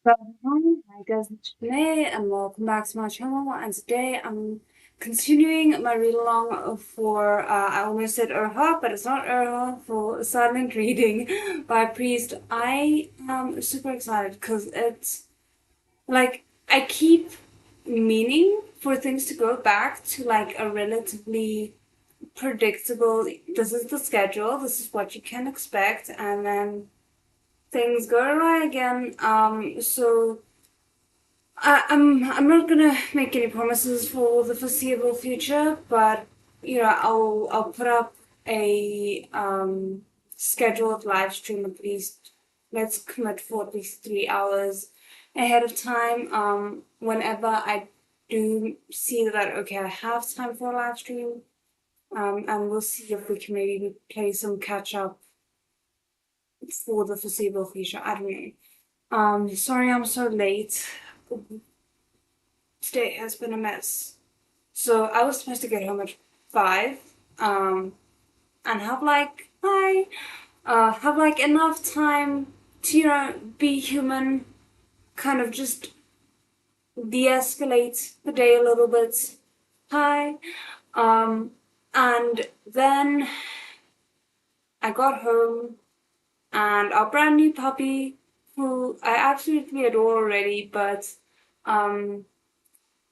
Hi guys, it's Renee and welcome back to my channel, and today I'm continuing my read along for, I almost said Urha, but it's not Urha, for Silent Reading by Priest. I am super excited because it's like, I keep meaning for things to go back to like a relatively predictable, this is the schedule, this is what you can expect, and then things go awry again. So I'm not gonna make any promises for the foreseeable future, but I'll put up a scheduled live stream at least. Let's commit for at least 3 hours ahead of time. Whenever I do see that okay, I have time for a live stream, and we'll see if we can maybe play some catch up for the foreseeable future. I don't know. Sorry I'm so late. Today has been a mess. So I was supposed to get home at 5, and have like enough time to, be human, kind of just de-escalate the day a little bit. Hi. Um, and then I got home and our brand new puppy, who I absolutely adore already, but um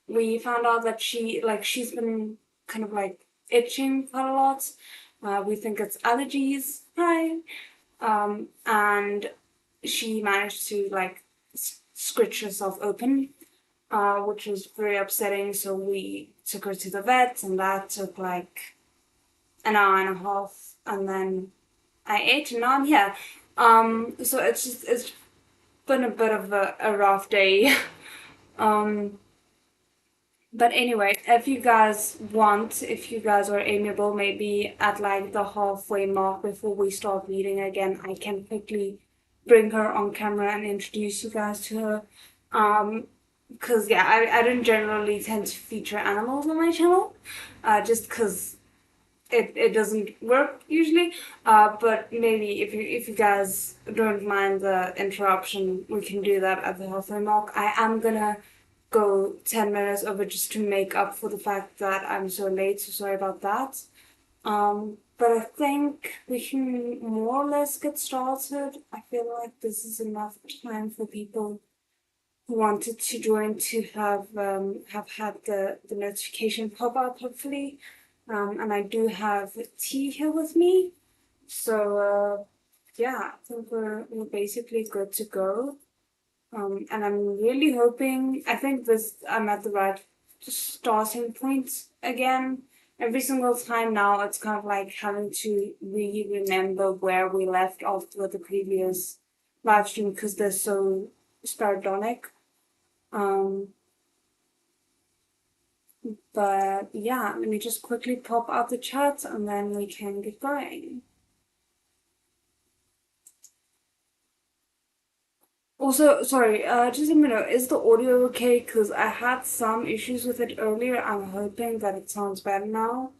we found out that she's been kind of like itching quite a lot. We think it's allergies, right? And she managed to like scritch herself open, which was very upsetting. So we took her to the vet, and that took like an hour and a half, and then I ate, and now I'm here. So it's been a bit of a rough day. um, But anyway, if you guys are amiable, maybe at like the halfway mark before we start reading again, I can quickly bring her on camera and introduce you guys to her. Because yeah, I don't generally tend to feature animals on my channel, just because it doesn't work usually. But maybe if you guys don't mind the interruption, we can do that at the halfway mark. I am gonna go 10 minutes over just to make up for the fact that I'm so late, so sorry about that. But I think we can more or less get started. I feel like this is enough time for people who wanted to join to have had the notification pop up, hopefully. And I do have tea here with me, so yeah, I think we're basically good to go. And I'm really hoping, I think I'm at the right starting point again. Every single time now, it's kind of like having to remember where we left off with the previous live stream because they're so sporadic. Um, but yeah, let me just quickly pop out the chat and then we can get going. Also, sorry, just a minute, is the audio okay? Because I had some issues with it earlier. I'm hoping that it sounds better now.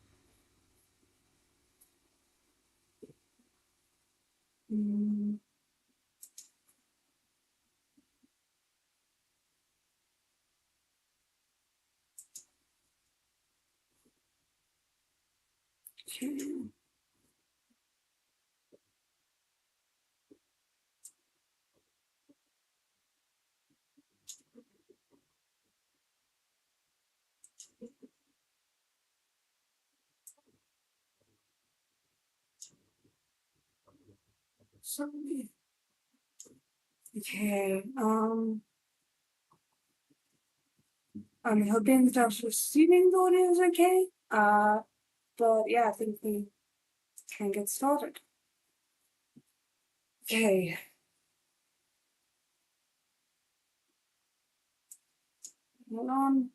Mm, okay. Sorry. Okay, I'm hoping that I was receiving the audio is okay. But yeah, I think we can get started. Okay. Hold on.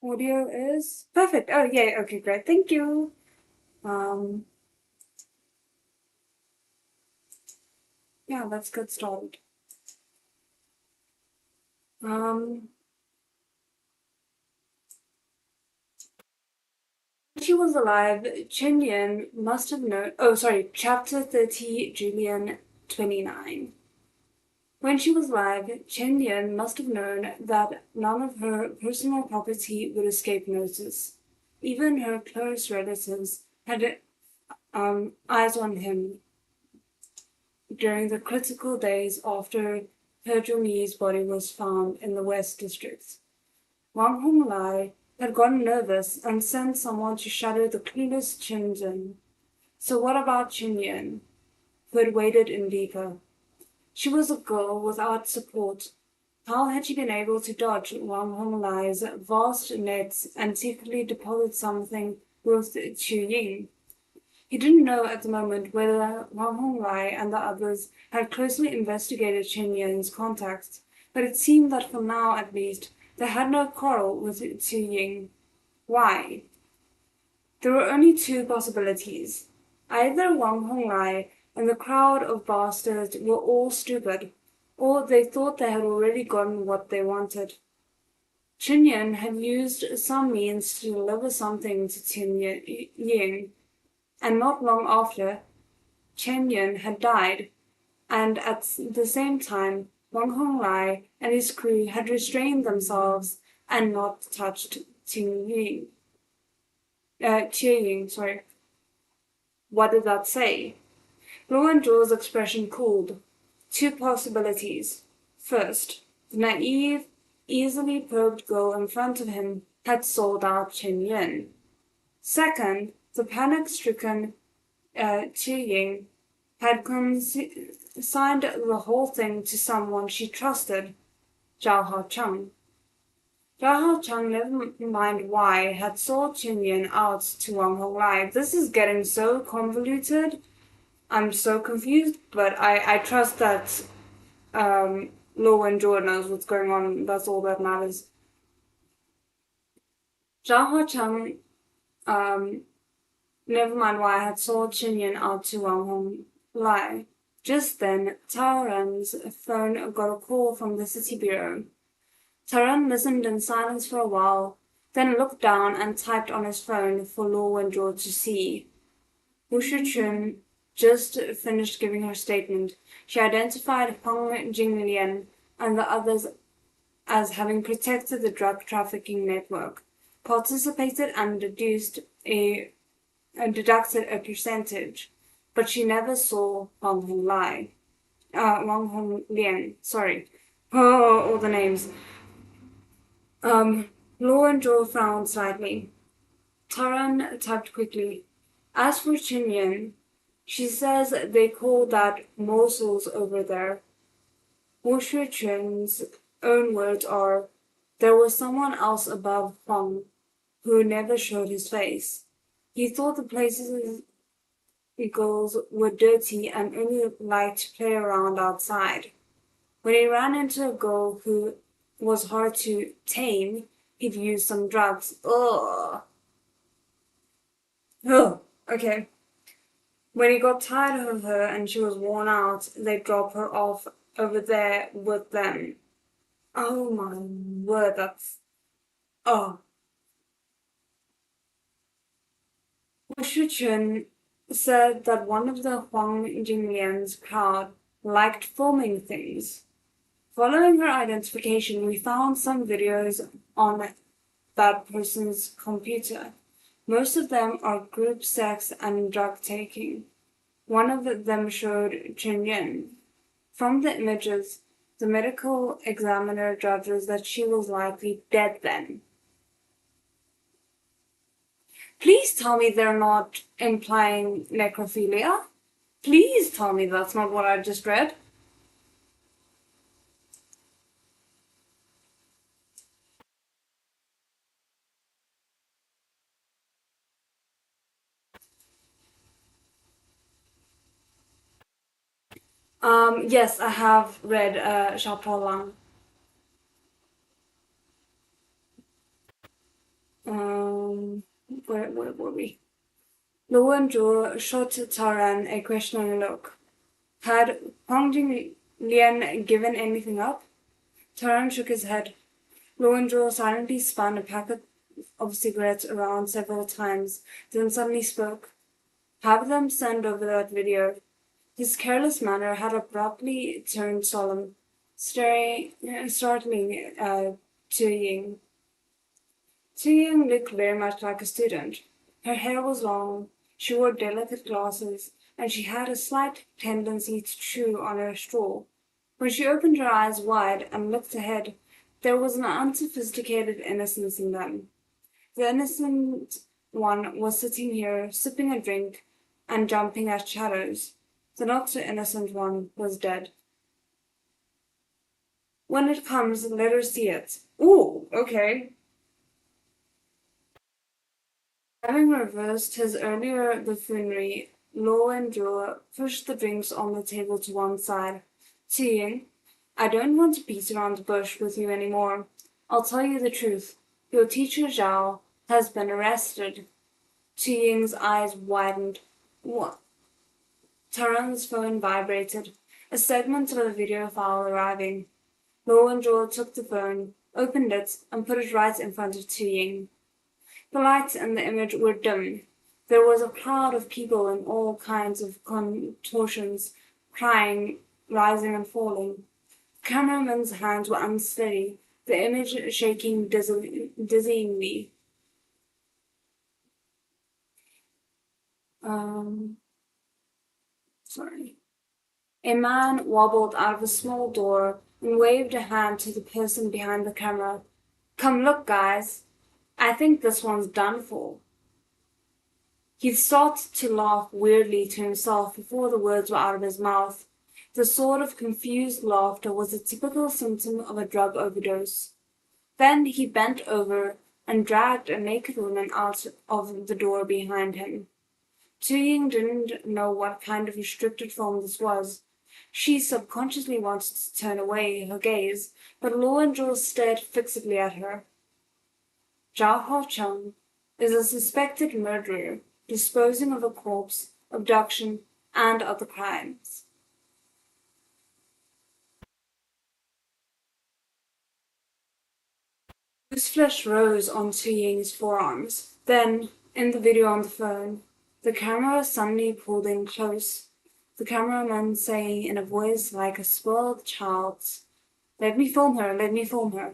Audio is perfect. Oh, yay. Okay, great. Thank you. Um, yeah, let's get started. Um, when she was alive, Chen Yin must have known. Oh, sorry. Chapter 30, Julian 29. When she was alive, Chen Yan must have known that none of her personal property would escape notice. Even her close relatives had eyes on him during the critical days after He Zhongyi's body was found in the West District. Wang Honglai had gotten nervous and sent someone to shadow the clueless Chen Zhen. So what about Chen Yan, who had waded in deeper? She was a girl without support. How had she been able to dodge Wang Honglai's vast nets and secretly deposit something with Chu Ying? He didn't know at the moment whether Wang Honglai and the others had closely investigated Chen Yan's contacts, but it seemed that for now at least they had no quarrel with Chu Ying. Why? There were only two possibilities. Either Wang Honglai and the crowd of bastards were all stupid, or they thought they had already gotten what they wanted. Chen Yan had used some means to deliver something to Chen Ying, and not long after, Chen Yan had died, and at the same time, Wang Honglai and his crew had restrained themselves and not touched Qie Ying. What did that say? Luan Zhou's expression cooled. Two possibilities. First, the naive, easily probed girl in front of him had sold out Chen Yan. Second, the panic-stricken Qie Ying had consigned the whole thing to someone she trusted, Zhao Haocheng. Zhao Haocheng, never mind why, had sold Chen Yan out to Wang Honglai. This is getting so convoluted. I'm so confused, but I trust that Lo and Zhou knows what's going on. That's all that matters. Zhao Haocheng, never mind why, had sold Chen Yan out to Wang Honglai. Just then, Tao Ren's phone got a call from the city bureau. Tao Ren listened in silence for a while, then looked down and typed on his phone for Lo Wenzhou to see. Wu Shichun just finished giving her statement. She identified Hong Jinglian and the others as having protected the drug trafficking network, participated and deducted a percentage, but she never saw Wang Honglian, sorry. Oh, all the names. Lo and Zhou frowned slightly. Taran typed quickly. As for Chen Yan, she says they call that morsels over there. Wu Shuchun's own words are, there was someone else above Huang who never showed his face. He thought the place's girls were dirty and only liked to play around outside. When he ran into a girl who was hard to tame, he'd use some drugs. Ugh. Okay. When he got tired of her and she was worn out, they'd drop her off over there with them. Oh my word, that's... Oh. Wu Shuchun said that one of the Huang Jinglian's crowd liked filming things. Following her identification, we found some videos on that person's computer. Most of them are group sex and drug taking. One of them showed Chen Yan. From the images, the medical examiner judges that she was likely dead then. Please tell me they're not implying necrophilia. Please tell me that's not what I just read. Yes, I have read Xiao Lang. Where were we? Lu Wenzhou shot Taran a questioning look. Had Huang Jinglian given anything up? Taran shook his head. Lu Wenzhou silently spun a packet of cigarettes around several times, then suddenly spoke. Have them send over that video. His careless manner had abruptly turned solemn. startling to Ying. Ying looked very much like a student. Her hair was long, she wore delicate glasses, and she had a slight tendency to chew on her straw. When she opened her eyes wide and looked ahead, there was an unsophisticated innocence in them. The innocent one was sitting here, sipping a drink and jumping at shadows. The not so innocent one was dead. When it comes, let her see it. Ooh, okay. Having reversed his earlier buffoonery, Law and Joe pushed the drinks on the table to one side, saying, I don't want to beat around the bush with you any more. I'll tell you the truth. Your teacher Zhao has been arrested. Ying's eyes widened. What? Taran's phone vibrated. A segment of a video file arriving. Law and Joe took the phone, opened it, and put it right in front of Ying. The lights in the image were dim. There was a crowd of people in all kinds of contortions, crying, rising and falling. The cameraman's hands were unsteady, the image shaking dizzyingly. Sorry. A man wobbled out of a small door and waved a hand to the person behind the camera. Come look, guys. I think this one's done for. He started to laugh weirdly to himself before the words were out of his mouth. The sort of confused laughter was a typical symptom of a drug overdose. Then he bent over and dragged a naked woman out of the door behind him. Ying didn't know what kind of restricted film this was. She subconsciously wanted to turn away her gaze, but Law and Joe stared fixedly at her. Zhao Haocheng is a suspected murderer, disposing of a corpse, abduction, and other crimes. His flesh rose on Ying's forearms. Then, in the video on the phone, the camera suddenly pulled in close, the cameraman saying in a voice like a spoiled child's, Let me film her, let me film her.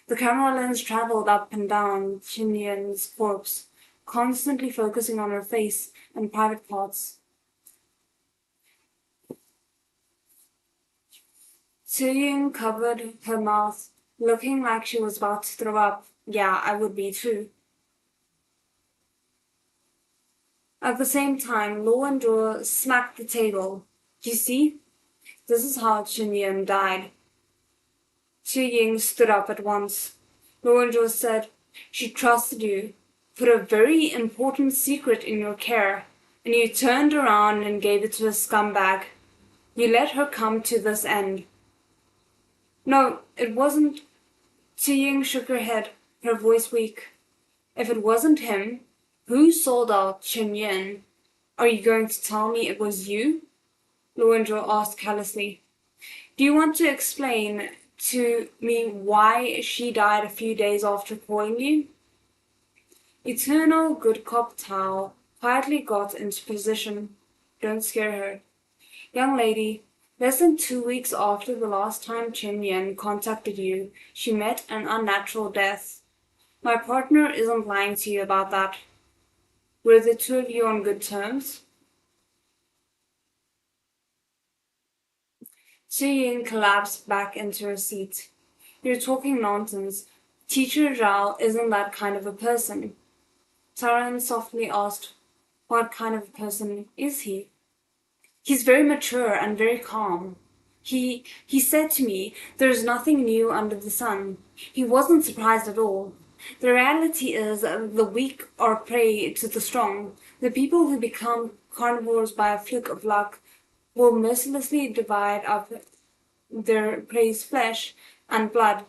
The camera lens traveled up and down Ying's corpse, constantly focusing on her face and private parts. Ying covered her mouth, looking like she was about to throw up. Yeah, I would be too. At the same time, Law and Joe smacked the table. You see? This is how Ying died. Ying stood up at once. Law and Joe said, She trusted you, put a very important secret in your care, and you turned around and gave it to a scumbag. You let her come to this end. No, it wasn't. Ying shook her head, her voice weak. If it wasn't him, who sold out Chen Yan? Are you going to tell me it was you? Luan Zhou asked callously. Do you want to explain to me why she died a few days after calling you? Eternal good cop Tao quietly got into position. Don't scare her. Young lady, less than 2 weeks after the last time Chen Yan contacted you, she met an unnatural death. My partner isn't lying to you about that. Were the two of you on good terms? Ying collapsed back into her seat. You're talking nonsense. Teacher Zhao isn't that kind of a person. Taran softly asked, What kind of a person is he? He's very mature and very calm. He said to me, there's nothing new under the sun. He wasn't surprised at all. The reality is the weak are prey to the strong. The people who become carnivores by a fluke of luck will mercilessly divide up their prey's flesh and blood.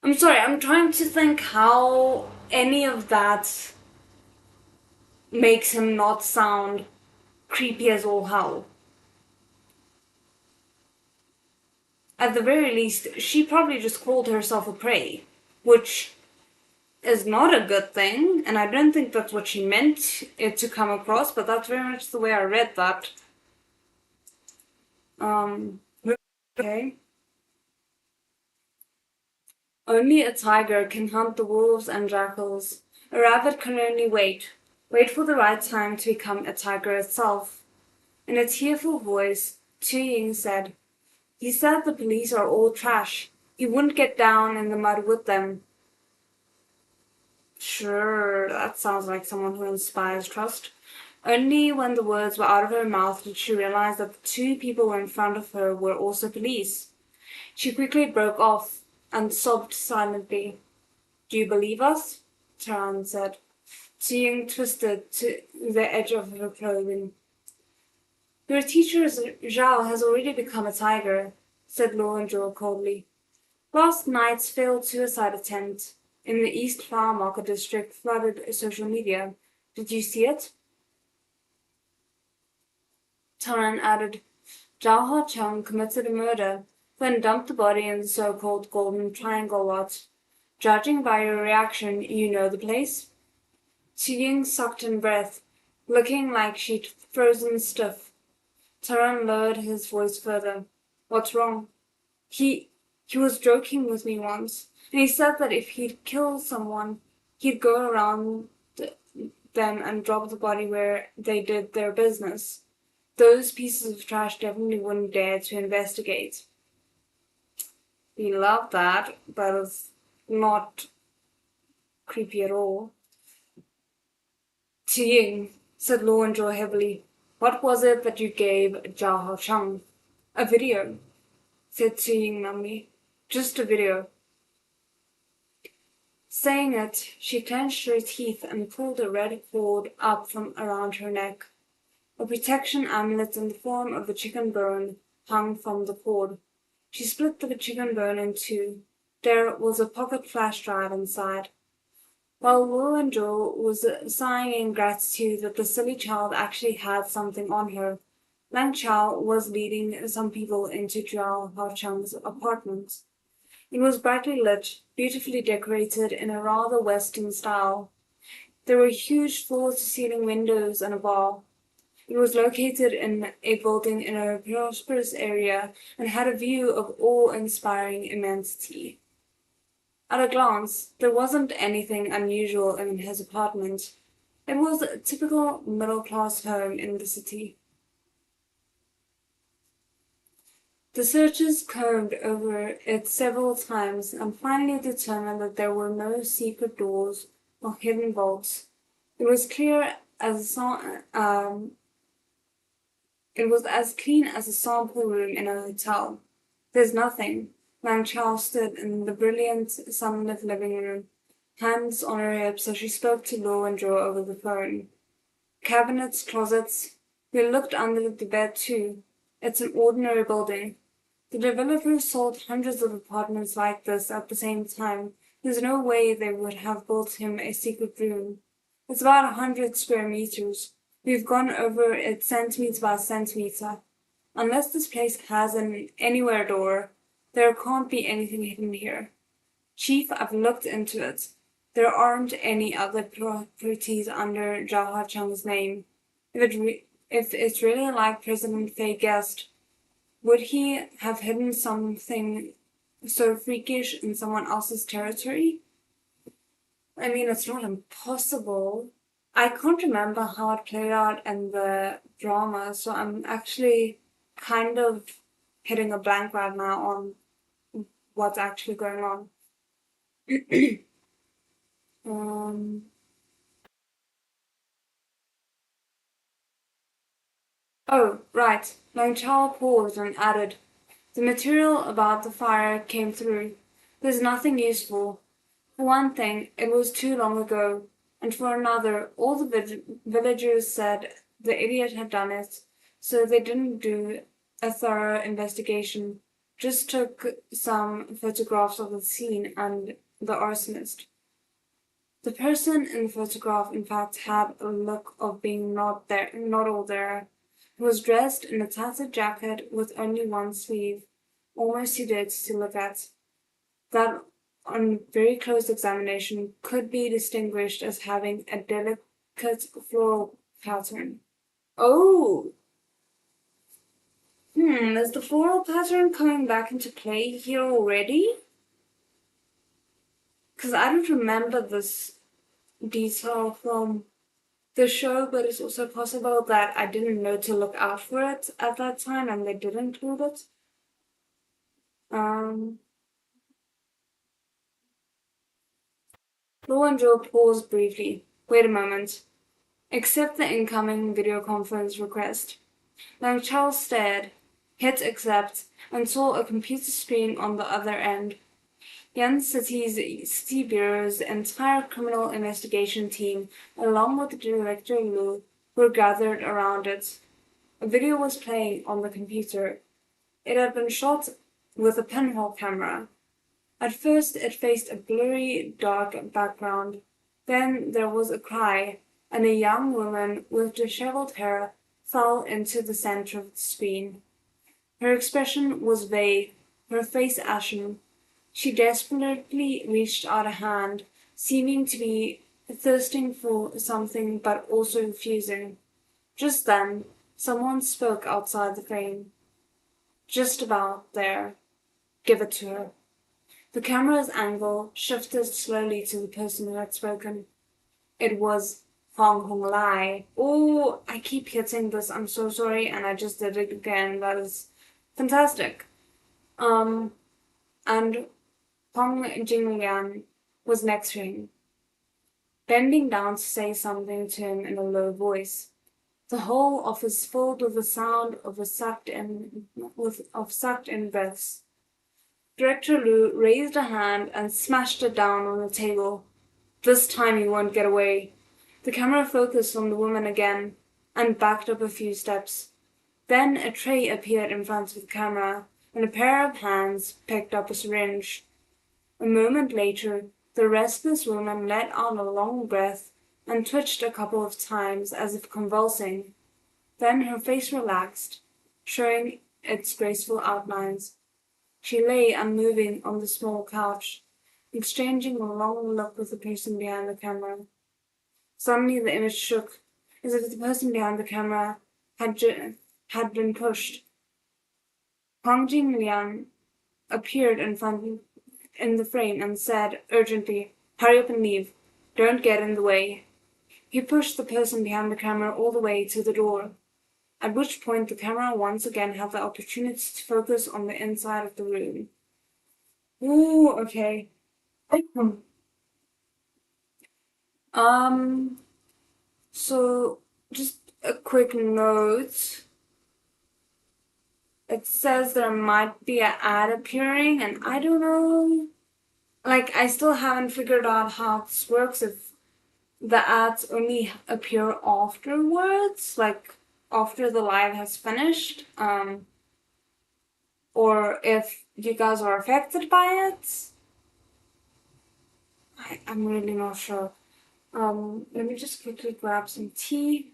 I'm sorry, I'm trying to think how any of that makes him not sound creepy as all hell. At the very least, she probably just called herself a prey, which is not a good thing, and I don't think that's what she meant it to come across, but that's very much the way I read that. Okay. Only a tiger can hunt the wolves and jackals. A rabbit can only wait for the right time to become a tiger itself. In a tearful voice, Tu Ying said, "He said the police are all trash. He wouldn't get down in the mud with them." Sure, that sounds like someone who inspires trust. Only when the words were out of her mouth did she realize that the two people in front of her were also police. She quickly broke off and sobbed silently. "Do you believe us?" Taran said. Ying twisted to the edge of her clothing. "Your teacher Zhao has already become a tiger," said Lauren Joel coldly. "Last night's failed suicide attempt in the East Flower Market district flooded social media. Did you see it?" Taran added, "Zhao Hao-cheng committed a murder, then dumped the body in the so-called Golden Triangle lot. Judging by your reaction, you know the place?" Ying sucked in breath, looking like she'd frozen stiff. Taran lowered his voice further. "What's wrong?" He was joking with me once, and he said that if he'd kill someone, he'd go around them and drop the body where they did their business. Those pieces of trash definitely wouldn't dare to investigate." We love that, but it's not creepy at all. "Ying," said Lauren Joe heavily, "what was it that you gave Zhao Haocheng?" "A video," said Ying numbly. "Just a video." Saying it, she clenched her teeth and pulled a red cord up from around her neck. A protection amulet in the form of a chicken bone hung from the cord. She split the chicken bone in two. There was a pocket flash drive inside. While Wu and Zhou was sighing in gratitude that the silly child actually had something on her, Lang Chao was leading some people into Zhao Haocheng's apartment. It was brightly lit, beautifully decorated in a rather Western style. There were huge floor-to-ceiling windows and a bar. It was located in a building in a prosperous area and had a view of awe-inspiring immensity. At a glance, there wasn't anything unusual in his apartment. It was a typical middle-class home in the city. The searchers combed over it several times and finally determined that there were no secret doors or hidden vaults. It was as clean as a sample room in a hotel. "There's nothing." Lang Chao stood in the brilliant, sunlit living room, hands on her hips as she spoke to Lo and Joe over the phone. "Cabinets, closets. We looked under the bed too. It's an ordinary building. The developers sold hundreds of apartments like this at the same time. There's no way they would have built him a secret room. It's about 100 square meters. We've gone over it centimeter by centimeter. Unless this place has an anywhere door, there can't be anything hidden here. Chief, I've looked into it. There aren't any other properties under Zhao Hacheng's name. If it's really like President Fei guessed, would he have hidden something so freakish in someone else's territory? I mean, it's not impossible. I can't remember how it played out in the drama, so I'm actually kind of hitting a blank right now on what's actually going on. Oh, right. Long Chao paused and added, "The material about the fire came through. There's nothing useful. For one thing, it was too long ago, and for another, all the villagers said the idiot had done it, so they didn't do a thorough investigation, just took some photographs of the scene and the arsonist. The person in the photograph, in fact, had a look of being not all there. He was dressed in a tattered jacket with only one sleeve. almost too dirty to look at, that on very close examination could be distinguished as having a delicate floral pattern. Oh! Is the floral pattern coming back into play here already? Because I don't remember this detail from the show, but it's also possible that I didn't know to look out for it at that time and they did include it. Law and Joe paused briefly. Wait a moment. Accept the incoming video conference request. Now Charles stared, hit accept, and saw a computer screen on the other end. Yan City Bureau's entire criminal investigation team, along with Director Lu, were gathered around it. A video was playing on the computer. It had been shot with a pinhole camera. At first it faced a blurry, dark background. Then there was a cry, and a young woman with disheveled hair fell into the center of the screen. Her expression was vague, her face ashen. She desperately reached out a hand, seeming to be thirsting for something but also refusing. Just then, someone spoke outside the frame. Just about there. Give it to her. The camera's angle shifted slowly to the person who had spoken. It was Hong Hong Lai. Oh, I keep hitting this. I'm so sorry, and I just did it again. That is fantastic. And Peng Jinglian was next to him, bending down to say something to him in a low voice. The whole office filled with the sound of sucked in breaths. Director Lu raised a hand and smashed it down on the table. This time you won't get away. The camera focused on the woman again and backed up a few steps. Then a tray appeared in front of the camera, and a pair of hands picked up a syringe. A moment later, the restless woman let out a long breath and twitched a couple of times as if convulsing. Then her face relaxed, showing its graceful outlines. She lay unmoving on the small couch, exchanging a long look with the person behind the camera. Suddenly the image shook, as if the person behind the camera had been pushed. Huang Jingliang appeared in the frame and said urgently, "Hurry up and leave. Don't get in the way." He pushed the person behind the camera all the way to the door, at which point the camera once again had the opportunity to focus on the inside of the room. Ooh, okay. So just a quick note. It says there might be an ad appearing, and I don't know. Like, I still haven't figured out how this works, if the ads only appear afterwards, like after the live has finished, or if you guys are affected by it. I'm really not sure. Let me just quickly grab some tea.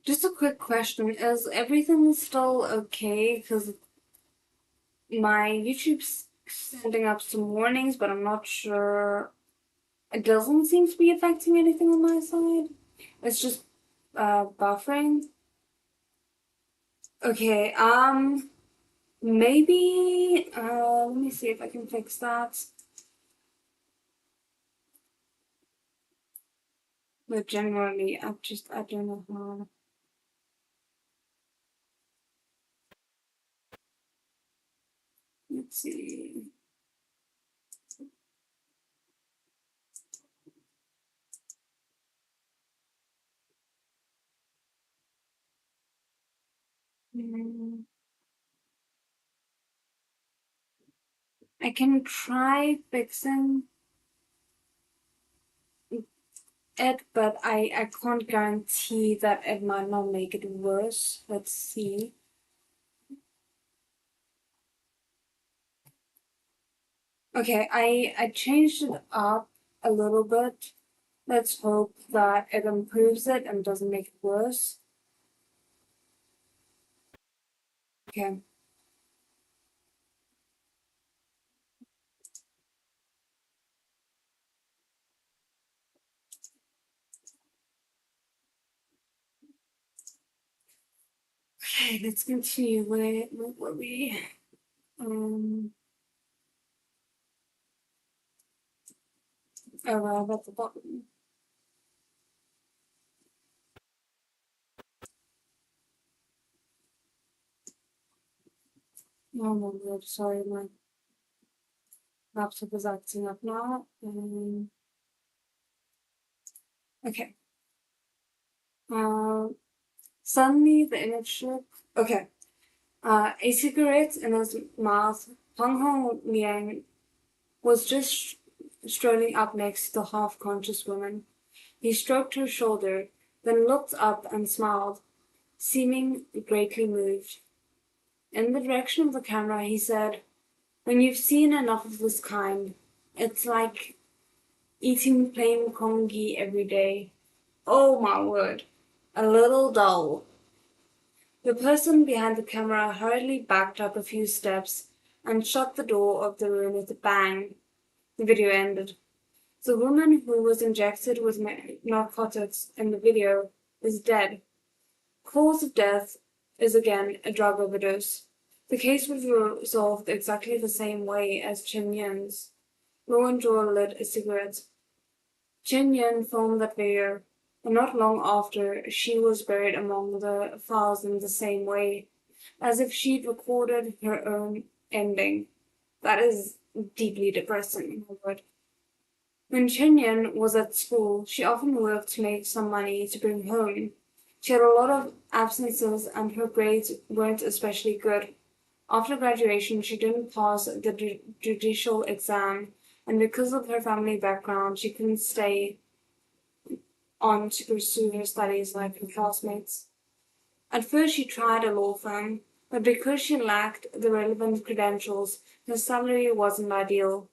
Just a quick question. Is everything still okay? Because my YouTube's sending up some warnings, but I'm not sure. It doesn't seem to be affecting anything on my side. It's just buffering. Okay, maybe let me see if I can fix that. But generally, I don't know how. Let's see. I can try fixing it, but I can't guarantee that it might not make it worse. Let's see. Okay, I changed it up a little bit. Let's hope that it improves it and doesn't make it worse. Okay. Okay, let's continue with what we arrive at the bottom. Oh my god, sorry, my laptop is acting up now. Okay. Um, Suddenly the image shook. Okay. A cigarette in his mouth, Hong Hong Liang was just strolling up next to the half-conscious woman. He stroked her shoulder, then looked up and smiled, seeming greatly moved. In the direction of the camera, he said, "When you've seen enough of this kind, it's like eating plain congee every day. Oh my word, a little dull." The person behind the camera hurriedly backed up a few steps and shut the door of the room with a bang. The video ended. The woman who was injected with narcotics in the video is dead. Cause of death is again a drug overdose. The case was resolved exactly the same way as Chen Yin's. Rowan Joel lit a cigarette. Chen Yin filmed that video, and not long after, she was buried among the files in the same way, as if she'd recorded her own ending. That is deeply depressing, my word. When Chen Yin was at school, she often worked to make some money to bring home. She had a lot of absences and her grades weren't especially good. After graduation, she didn't pass the judicial exam, and because of her family background, she couldn't stay on to pursue her studies like her classmates. At first, she tried a law firm, but because she lacked the relevant credentials, her salary wasn't ideal.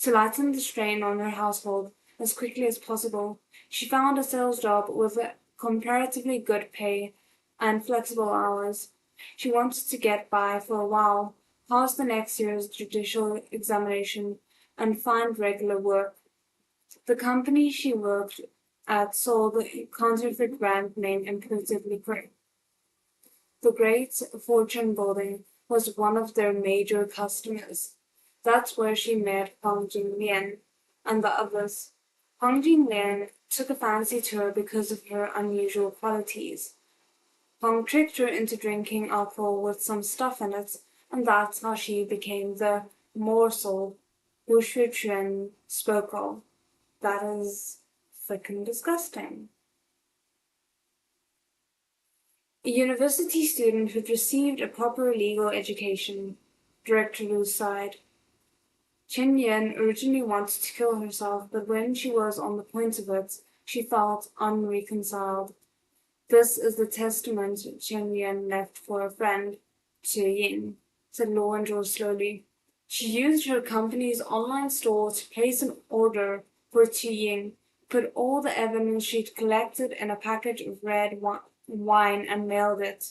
To lighten the strain on her household as quickly as possible, she found a sales job with comparatively good pay and flexible hours. She wanted to get by for a while, pass the next year's judicial examination, and find regular work. The company she worked at sold a counterfeit brand name impulsively quick. The Great Fortune Building was one of their major customers. That's where she met Hong Jinglian and the others. Hong Jinglian took a fancy to her because of her unusual qualities. Hong tricked her into drinking alcohol with some stuff in it, and that's how she became the morsel Wu Shuchuan spoke of. That is freaking disgusting. A university student who'd received a proper legal education, Director Liu sighed. Chen Yan originally wanted to kill herself, but when she was on the point of it, she felt unreconciled. This is the testament Chen Yan left for a friend, Zhe Yin, said Lauren Zhou slowly. She used her company's online store to place an order for Zhe Yin, put all the evidence she'd collected in a package of red wine and mailed it.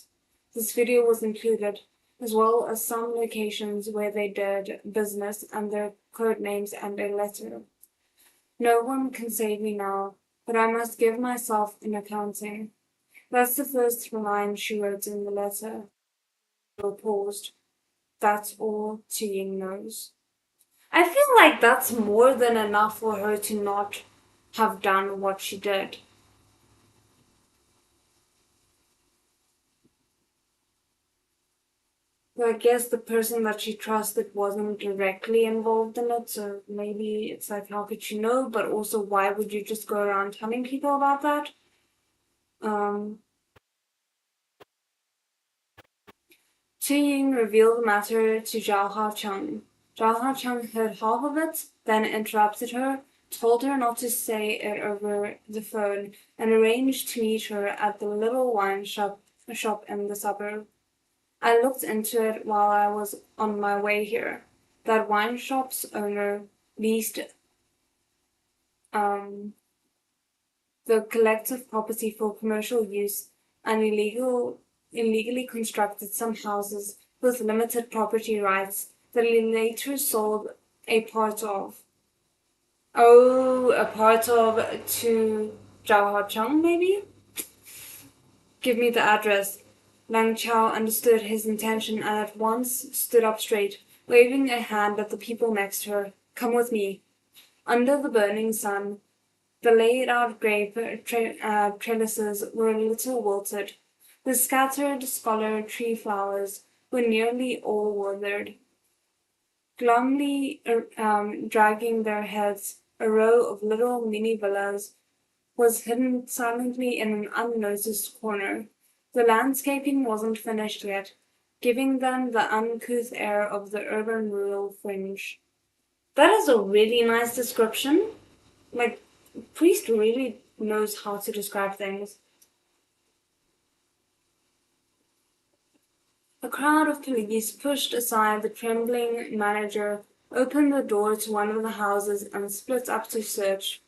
This video was included, as well as some locations where they did business and their code names and a letter. No one can save me now, but I must give myself an accounting. That's the first line she wrote in the letter. Bill paused. That's all Chiying knows. I feel like that's more than enough for her to not have done what she did. But I guess the person that she trusted wasn't directly involved in it, so maybe it's like, how could she know? But also, why would you just go around telling people about that? Um, Tu Ying revealed the matter to Zhao Haocheng. Zhao Haocheng heard half of it, then interrupted her, told her not to say it over the phone, and arranged to meet her at the little wine shop in the suburb. I looked into it while I was on my way here. that wine shop's owner leased the collective property for commercial use and illegally constructed some houses with limited property rights that he later sold a part of. Oh, a part of to Zhao Haocheng, maybe? Give me the address. Lang Chao understood his intention and at once stood up straight, waving a hand at the people next to her. Come with me. Under the burning sun, the laid-out grape trellises were a little wilted. The scattered scholar tree flowers were nearly all withered. Glumly dragging their heads, a row of little mini villas was hidden silently in an unnoticed corner. The landscaping wasn't finished yet, giving them the uncouth air of the urban rural fringe. That is a really nice description. Like, Priest really knows how to describe things. A crowd of police pushed aside the trembling manager, opened the door to one of the houses, and split up to search.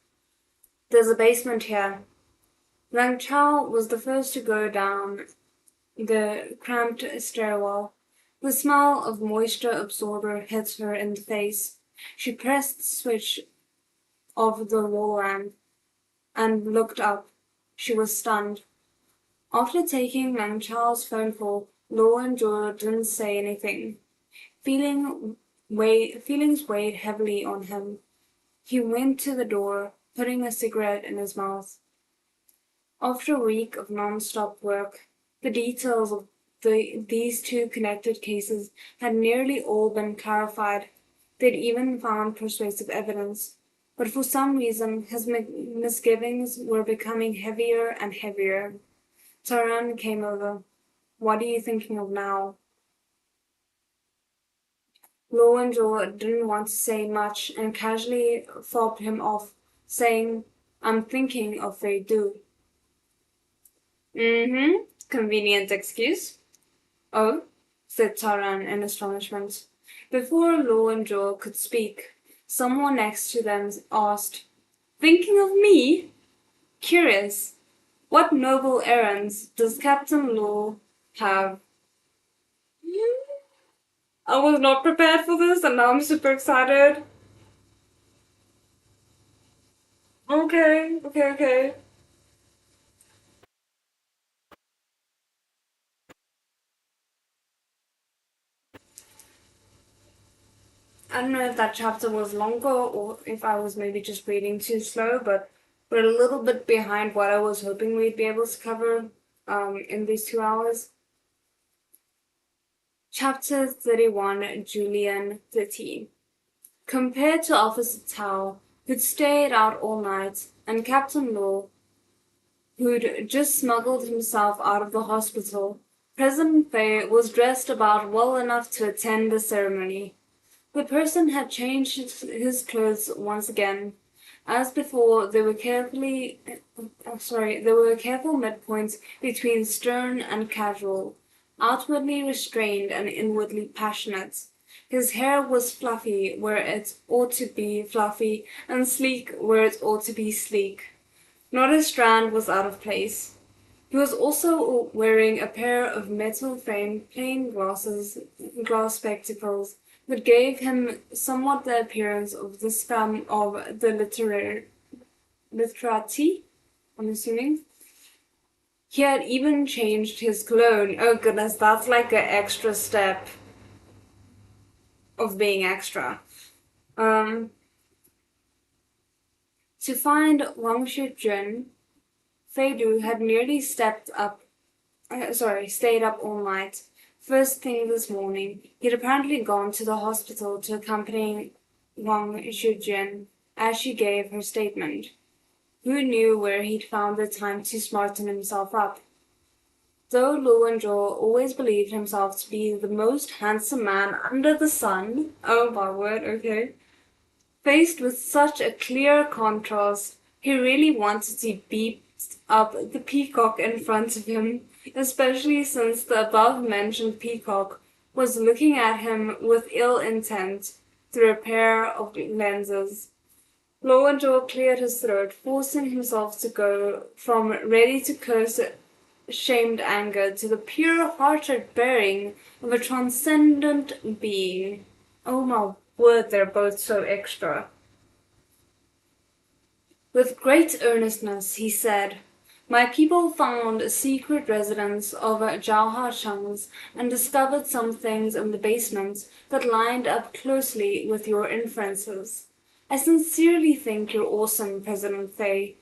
There's a basement here. Lang Chao was the first to go down the cramped stairwell. The smell of moisture absorber hit her in the face. She pressed the switch of the wall lamp and looked up. She was stunned. After taking Lang Chao's phone call, Law and Zhou didn't say anything. Feelings weighed heavily on him. He went to the door, putting a cigarette in his mouth. After a week of non-stop work, the details of these two connected cases had nearly all been clarified. They'd even found persuasive evidence. But for some reason, his misgivings were becoming heavier and heavier. Taran came over. What are you thinking of now? Lo and Joe didn't want to say much and casually fobbed him off, saying, I'm thinking of Fei Du. Convenient excuse. Oh, said Taran in astonishment. Before Lo and Joe could speak, someone next to them asked, Thinking of me? Curious. What noble errands does Captain Lo have? I was not prepared for this and now I'm super excited. Okay. I don't know if that chapter was longer or if I was maybe just reading too slow, but we're a little bit behind what I was hoping we'd be able to cover in these 2 hours. Chapter 31, Julian 13. Compared to Officer Tao, who'd stayed out all night, and Captain Law, who'd just smuggled himself out of the hospital, President Fei was dressed about well enough to attend the ceremony. The person had changed his clothes once again. As before, there were careful midpoints between stern and casual, outwardly restrained and inwardly passionate. His hair was fluffy where it ought to be fluffy, and sleek where it ought to be sleek. Not a strand was out of place. He was also wearing a pair of metal-framed plain glass spectacles that gave him somewhat the appearance of the scum of the literati, I'm assuming. He had even changed his cologne. Oh goodness, that's like an extra step of being extra. To find Wang Shijun, Fei Du had nearly stayed up all night. First thing this morning, he'd apparently gone to the hospital to accompany Wang Shijun as she gave her statement. Who knew where he'd found the time to smarten himself up? Though Lu and Zhou always believed himself to be the most handsome man under the sun, oh my word, okay, faced with such a clear contrast, he really wanted to beat up the peacock in front of him, especially since the above-mentioned peacock was looking at him with ill intent. through a pair of lenses. Lowenjaw cleared his throat, forcing himself to go from ready to curse shamed anger to the pure-hearted bearing of a transcendent being. Oh my word, they're both so extra. With great earnestness, he said, "My people found a secret residence of Jauha Chang's and discovered some things in the basement that lined up closely with your inferences. I sincerely think you're awesome, President Fei.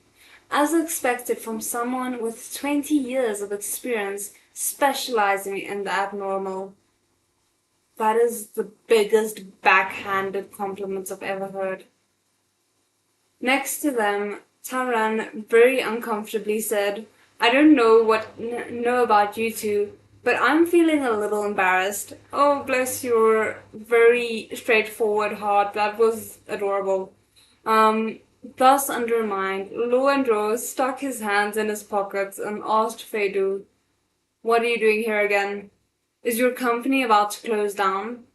As expected from someone with 20 years of experience specializing in the abnormal." That is the biggest backhanded compliment I've ever heard. Next to them, Taran very uncomfortably said, "I don't know about you two, but I'm feeling a little embarrassed." Oh, bless your very straightforward heart. That was adorable. Thus undermined, Luandro stuck his hands in his pockets and asked Fedu, "What are you doing here again? Is your company about to close down?"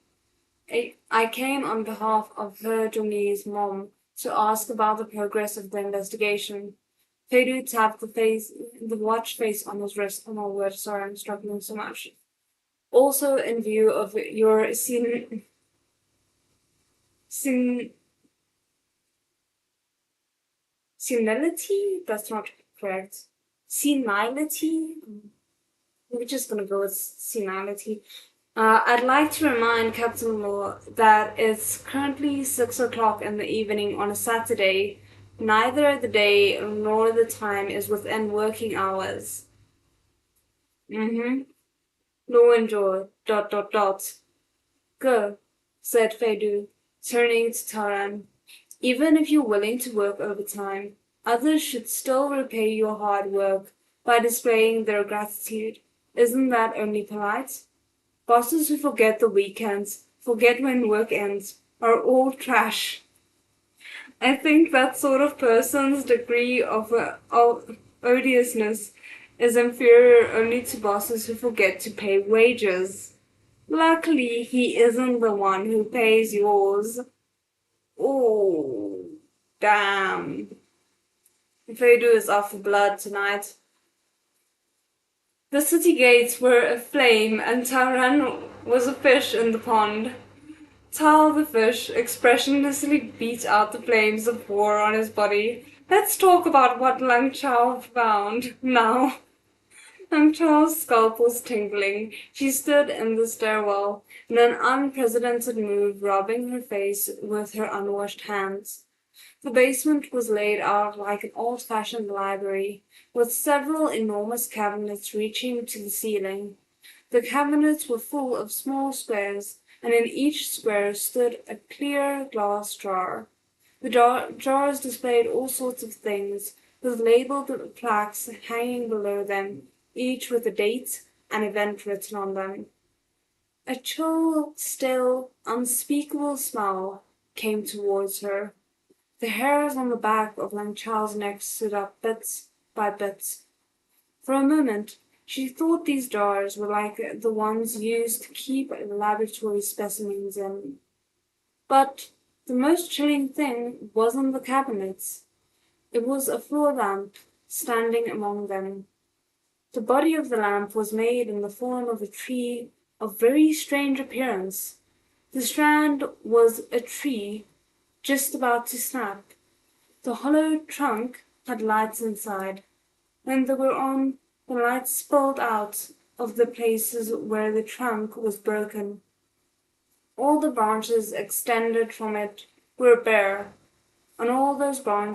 I came on behalf of her Jonglee's mom to ask about the progress of the investigation. Fedu tapped the watch face on his wrist. Oh my word, sorry, I'm struggling so much. "Also, in view of your senility? That's not correct. Senility? We're just gonna go with senility. I'd like to remind Captain Law that it's currently 6 o'clock in the evening on a Saturday. Neither the day nor the time is within working hours." "No enjoy, ... Go," said Fedu, turning to Taran. "Even if you're willing to work overtime, others should still repay your hard work by displaying their gratitude. Isn't that only polite? Bosses who forget the weekends, forget when work ends, are all trash." I think that sort of person's degree of odiousness is inferior only to bosses who forget to pay wages. Luckily, he isn't the one who pays yours. Oh, damn. Fedu is off blood tonight. The city gates were aflame and Taran was a fish in the pond. Tal the fish expressionlessly beat out the flames of war on his body. Let's talk about what Lang Chao found now. Lang Chao's scalp was tingling. She stood in the stairwell in an unprecedented move, rubbing her face with her unwashed hands. The basement was laid out like an old-fashioned library, with several enormous cabinets reaching to the ceiling. The cabinets were full of small squares, and in each square stood a clear glass jar. The jars displayed all sorts of things, with labeled plaques hanging below them, each with a date and event written on them. A chill, still, unspeakable smell came towards her. The hairs on the back of Lang Chao's neck stood up bits by bits. For a moment, she thought these jars were like the ones used to keep laboratory specimens in. But the most chilling thing wasn't the cabinets. It was a floor lamp standing among them. The body of the lamp was made in the form of a tree of very strange appearance. The strand was a tree just about to snap. The hollow trunk had lights inside. When they were on, the lights spilled out of the places where the trunk was broken. All the branches extended from it were bare. On all those bare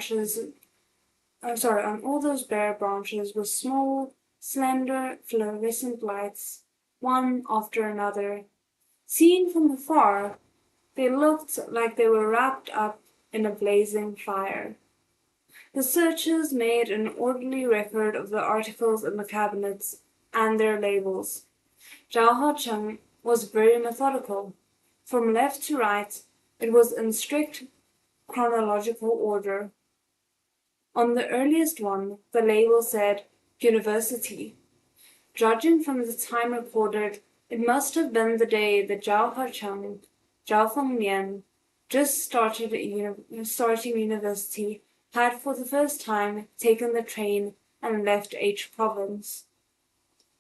branches were small, slender, fluorescent lights, one after another. Seen from afar, they looked like they were wrapped up in a blazing fire. The searchers made an orderly record of the articles in the cabinets and their labels. Zhao Cheng was very methodical. From left to right, it was in strict chronological order. On the earliest one, the label said University. Judging from the time recorded, it must have been the day that Zhao Cheng, Zhao Fengmian, just starting university, had for the first time taken the train and left H province.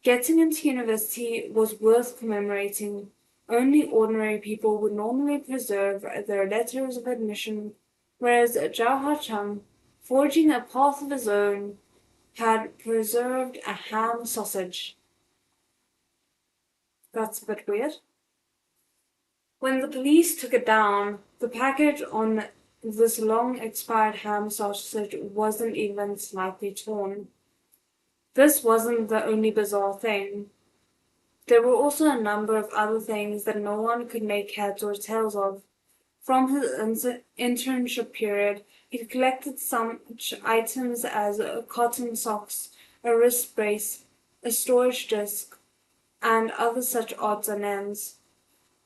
Getting into university was worth commemorating. Only ordinary people would normally preserve their letters of admission, whereas Zhao Hacheng, forging a path of his own, had preserved a ham sausage. That's a bit weird. When the police took it down, the package on this long-expired ham sausage wasn't even slightly torn. This wasn't the only bizarre thing. There were also a number of other things that no one could make heads or tails of. From his internship period, he collected such items as cotton socks, a wrist brace, a storage disc, and other such odds and ends.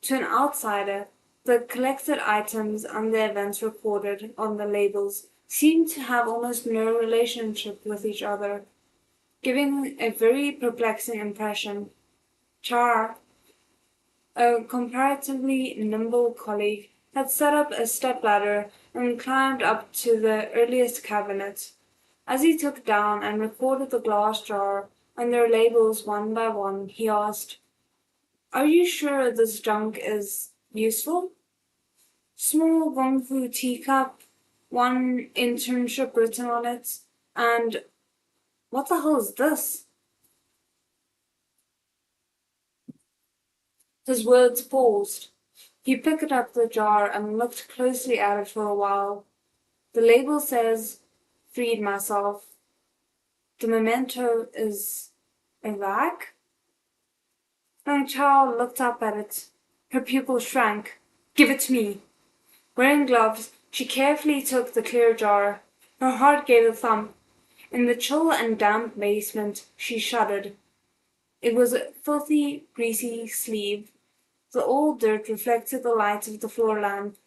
To an outsider, the collected items and the events recorded on the labels seemed to have almost no relationship with each other, giving a very perplexing impression. Char, a comparatively nimble colleague, had set up a stepladder and climbed up to the earliest cabinet. As he took down and recorded the glass jar and their labels one by one, he asked, "Are you sure this junk is useful? Small Gongfu teacup, one internship written on it, and what the hell is this?" His words paused. He picked up the jar and looked closely at it for a while. The label says, "Freed myself." The memento is a rag? Young Chow looked up at it. Her pupil shrank. "Give it to me." Wearing gloves, she carefully took the clear jar. Her heart gave a thump. In the chill and damp basement, she shuddered. It was a filthy, greasy sleeve. The old dirt reflected the light of the floor lamp.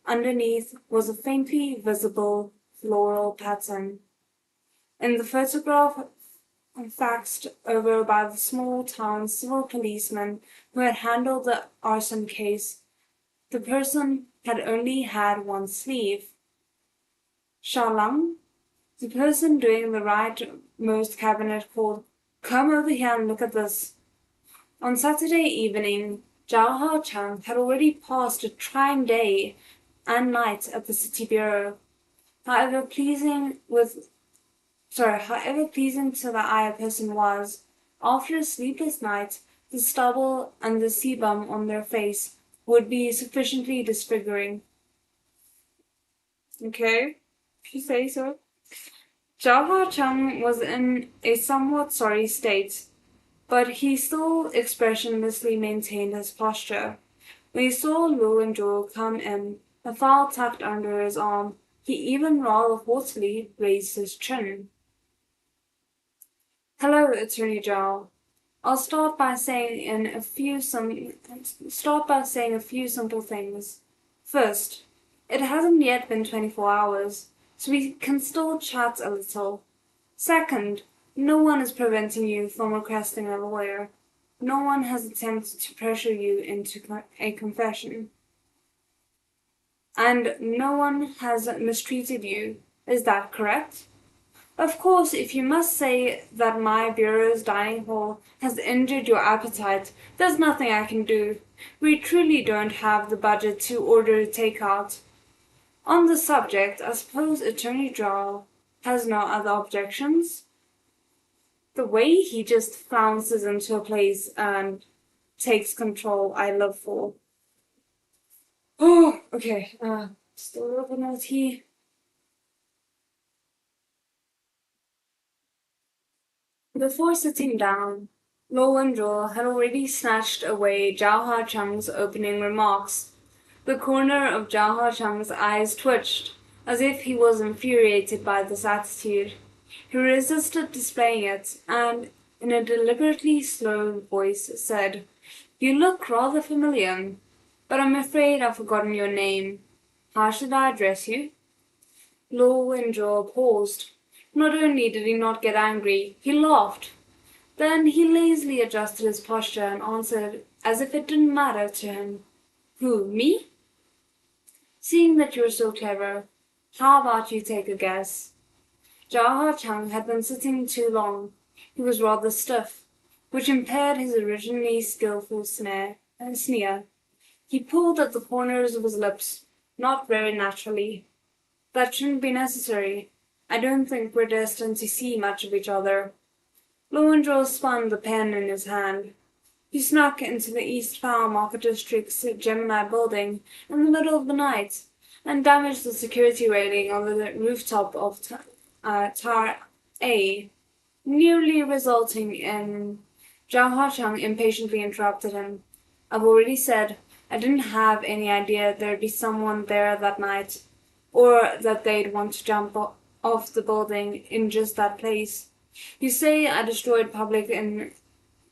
Underneath was a faintly visible floral pattern. In the photograph faxed over by the small town civil policeman who had handled the arson case, the person had only had one sleeve. Shalang, the person doing the rightmost cabinet, called, "Come over here and look at this." On Saturday evening, Zhao Haochang had already passed a trying day and night at the city bureau. However pleasing to the eye a person was, after a sleepless night, the stubble and the sebum on their face would be sufficiently disfiguring. Okay, if you say so. Zhao Haochang was in a somewhat sorry state, but he still expressionlessly maintained his posture. When he saw Lu and Zhou come in, a file tucked under his arm, he even rather haughtily raised his chin. "Hello, Attorney Zhao. I'll start by saying a few simple things. First, it hasn't yet been 24 hours, so we can still chat a little. Second, no one is preventing you from requesting a lawyer. No one has attempted to pressure you into a confession. And no one has mistreated you. Is that correct? Of course, if you must say that my bureau's dining hall has injured your appetite, there's nothing I can do. We truly don't have the budget to order takeout. On the subject, I suppose Attorney Zhao has no other objections?" The way he just flounces into a place and takes control, I live for. Oh, okay. Just a little bit more tea. Before sitting down, Lo Wenzhou had already snatched away Zhao Hacheng's opening remarks. The corner of Zhao Hacheng's eyes twitched, as if he was infuriated by this attitude. He resisted displaying it, and, in a deliberately slow voice, said, "You look rather familiar, but I'm afraid I've forgotten your name. How should I address you?" Lo Wenzhou paused. Not only did he not get angry, he laughed. Then he lazily adjusted his posture and answered, as if it didn't matter to him, "Who, me?" Seeing that you're so clever, how about you take a guess? Zhao Chang had been sitting too long. He was rather stiff, which impaired his originally skillful sneer. He pulled at the corners of his lips, not very naturally. That shouldn't be necessary. I don't think we're destined to see much of each other. Lowendraw spun the pen in his hand. He snuck into the East Tower Market District's Gemini building in the middle of the night and damaged the security railing on the rooftop of Tower A, nearly resulting in... Zhao Huacheng impatiently interrupted him. I've already said I didn't have any idea there'd be someone there that night, or that they'd want to jump off the building in just that place. You say I destroyed public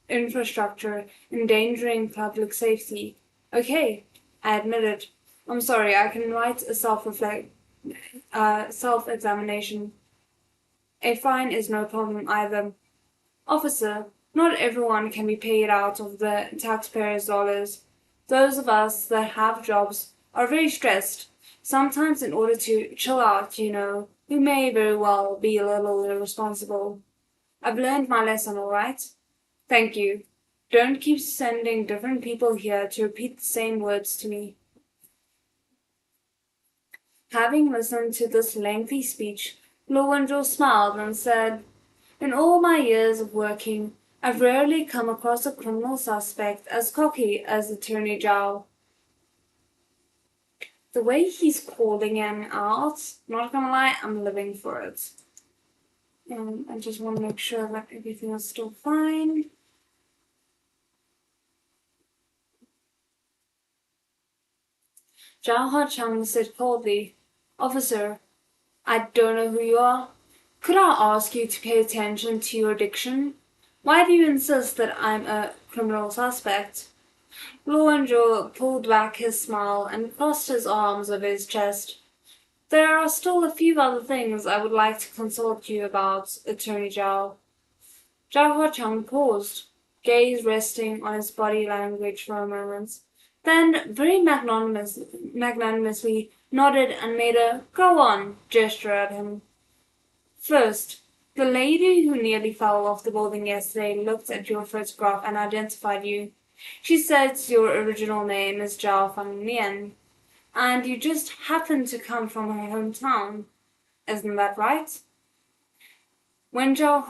infrastructure, endangering public safety. Okay, I admit it. I'm sorry, I can write a self-examination. A fine is no problem either. Officer, not everyone can be paid out of the taxpayers' dollars. Those of us that have jobs are very stressed. Sometimes in order to chill out, we may very well be a little irresponsible. I've learned my lesson, all right? Thank you. Don't keep sending different people here to repeat the same words to me. Having listened to this lengthy speech, Lowendraw smiled and said, in all my years of working, I've rarely come across a criminal suspect as cocky as Attorney Zhao. The way he's calling him out, not gonna lie, I'm living for it. I just want to make sure that everything is still fine. Zhao Huacheng said coldly, Officer, I don't know who you are. Could I ask you to pay attention to your diction? Why do you insist that I'm a criminal suspect? Lowendraw pulled back his smile and crossed his arms over his chest. There are still a few other things I would like to consult you about, Attorney Zhao. Zhao Huacheng paused, gaze resting on his body language for a moment, then very magnanimously nodded and made a "go on" gesture at him. First, the lady who nearly fell off the building yesterday looked at your photograph and identified you. She says your original name is Zhao Fangnian, and you just happen to come from her hometown. Isn't that right? When Zhao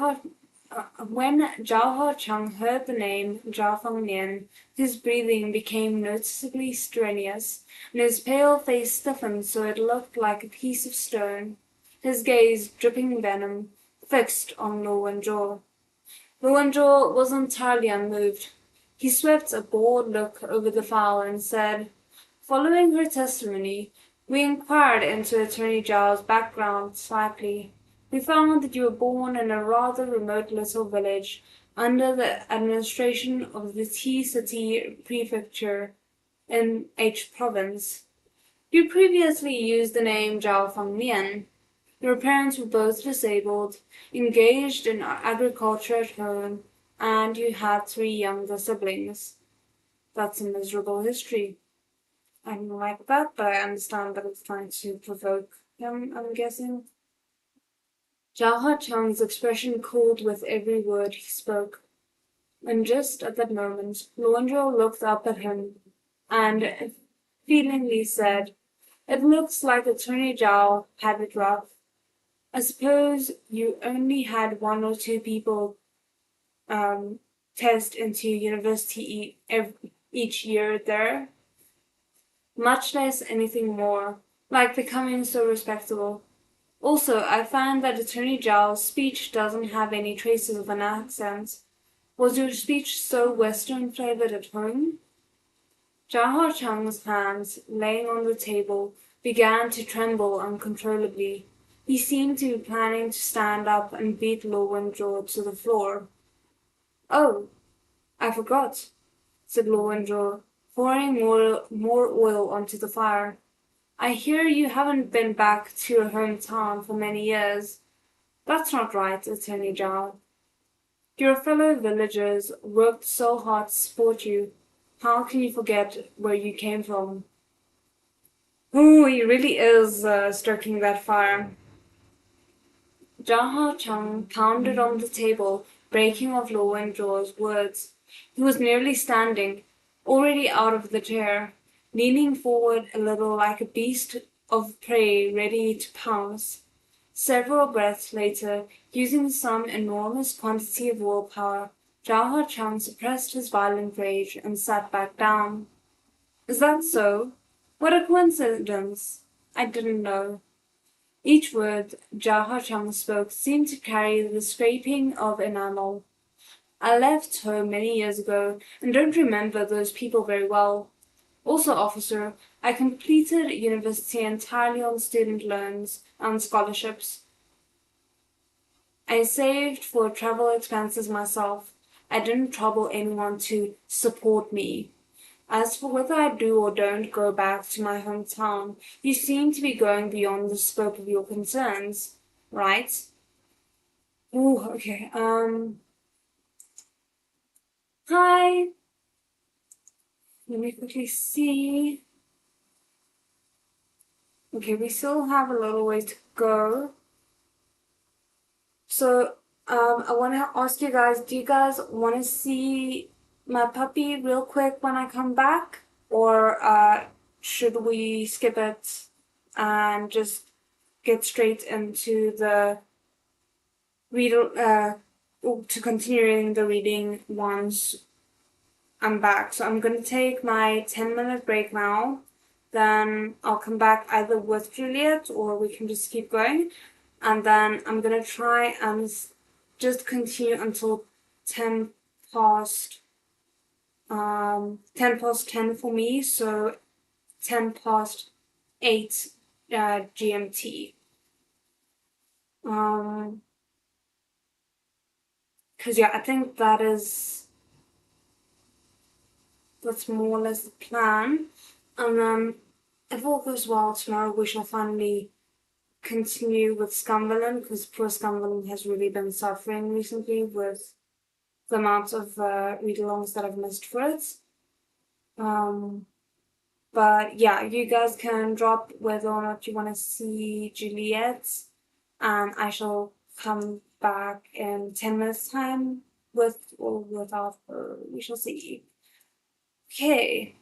Huacheng heard the name Zhao Fangnian, his breathing became noticeably strenuous, and his pale face stiffened so it looked like a piece of stone, his gaze dripping venom, fixed on Lowendraw. Lowendraw was entirely unmoved. He swept a bored look over the file and said, following her testimony, we inquired into Attorney Zhao's background slightly. We found that you were born in a rather remote little village under the administration of the T-City Prefecture in H Province. You previously used the name Zhao Fangnian. Your parents were both disabled, engaged in agriculture at home, and you had 3 younger siblings. That's a miserable history. I don't like that, but I understand that it's trying to provoke him, I'm guessing. Zhao Huacheng's expression cooled with every word he spoke. And just at that moment, Lowendraw looked up at him and feelingly said, it looks like Attorney Zhao had it rough. I suppose you only had 1 or 2 people test into university each year there, much less anything more, like becoming so respectable. Also, I find that Attorney Zhao's speech doesn't have any traces of an accent. Was your speech so Western-flavored at home? Zhao Huacheng's hands, laying on the table, began to tremble uncontrollably. He seemed to be planning to stand up and beat Lowendraw to the floor. Oh, I forgot, said Lowendraw, pouring more oil onto the fire. I hear you haven't been back to your hometown for many years. That's not right, Attorney Zhao. Your fellow villagers worked so hard to support you. How can you forget where you came from? Oh, he really is stroking that fire. Jaha Chung pounded on the table, breaking off Law and Jaw's words. He was nearly standing, already out of the chair, leaning forward a little like a beast of prey ready to pounce. Several breaths later, using some enormous quantity of willpower, Jaha Chung suppressed his violent rage and sat back down. Is that so? What a coincidence! I didn't know. Each word Jaha Chung spoke seemed to carry the scraping of enamel. I left home many years ago and don't remember those people very well. Also, officer, I completed university entirely on student loans and scholarships. I saved for travel expenses myself. I didn't trouble anyone to support me. As for whether I do or don't go back to my hometown, you seem to be going beyond the scope of your concerns, right? Ooh, okay. Hi. Let me quickly see. Okay, we still have a little way to go. So, I want to ask you guys, do you guys want to see my puppy real quick when I come back? Or should we skip it and just get straight into the read to continuing the reading once I'm back? So I'm gonna take my 10-minute break now. Then I'll come back either with Juliet or we can just keep going. And then I'm gonna try and just continue until 10 past 10 past 10 for me, so 10 past 8 GMT. Because yeah, I think that's more or less the plan. And then if all goes well tomorrow, we shall finally continue with Scumberland because poor Scumberland has really been suffering recently with the amount of read-alongs that I've missed for it. Um, but yeah, you guys can drop whether or not you want to see Juliet, and I shall come back in 10 minutes' time with or without her. We shall see. Okay.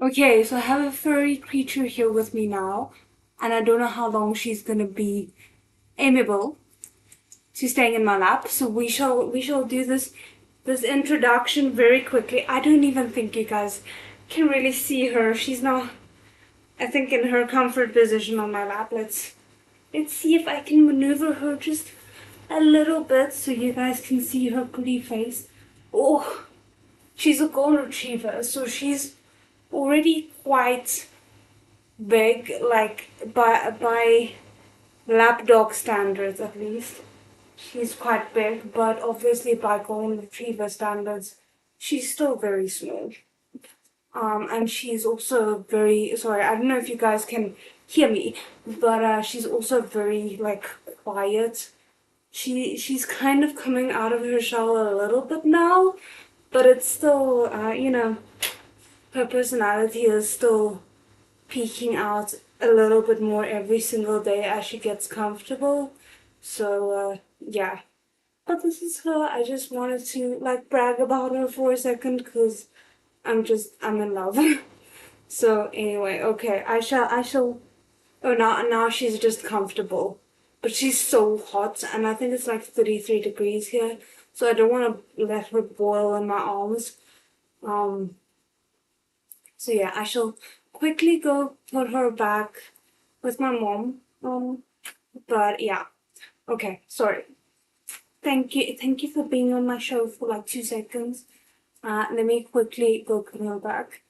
Okay, so I have a furry creature here with me now, and I don't know how long she's gonna be amiable to staying in my lap. So we shall do this introduction very quickly. I don't even think you guys can really see her. She's now, I think, in her comfort position on my lap. Let's see if I can maneuver her just a little bit so you guys can see her pretty face. Oh, she's a golden retriever, so she's already quite big, like by lapdog standards at least. She's quite big, but obviously by golden retriever standards, she's still very small. And she's also very sorry. I don't know if you guys can hear me, but she's also very like quiet. She's kind of coming out of her shell a little bit now, but it's still her personality is still peeking out a little bit more every single day as she gets comfortable. So yeah. But this is her. I just wanted to like brag about her for a second because I'm in love. So anyway, okay, I shall. Oh, now she's just comfortable, but she's so hot, and I think it's like 33 degrees here. So I don't want to let her boil in my arms. Um. So yeah, I shall quickly go put her back with my mom. But yeah, okay, sorry. Thank you for being on my show for like 2 seconds. Let me quickly go put her back.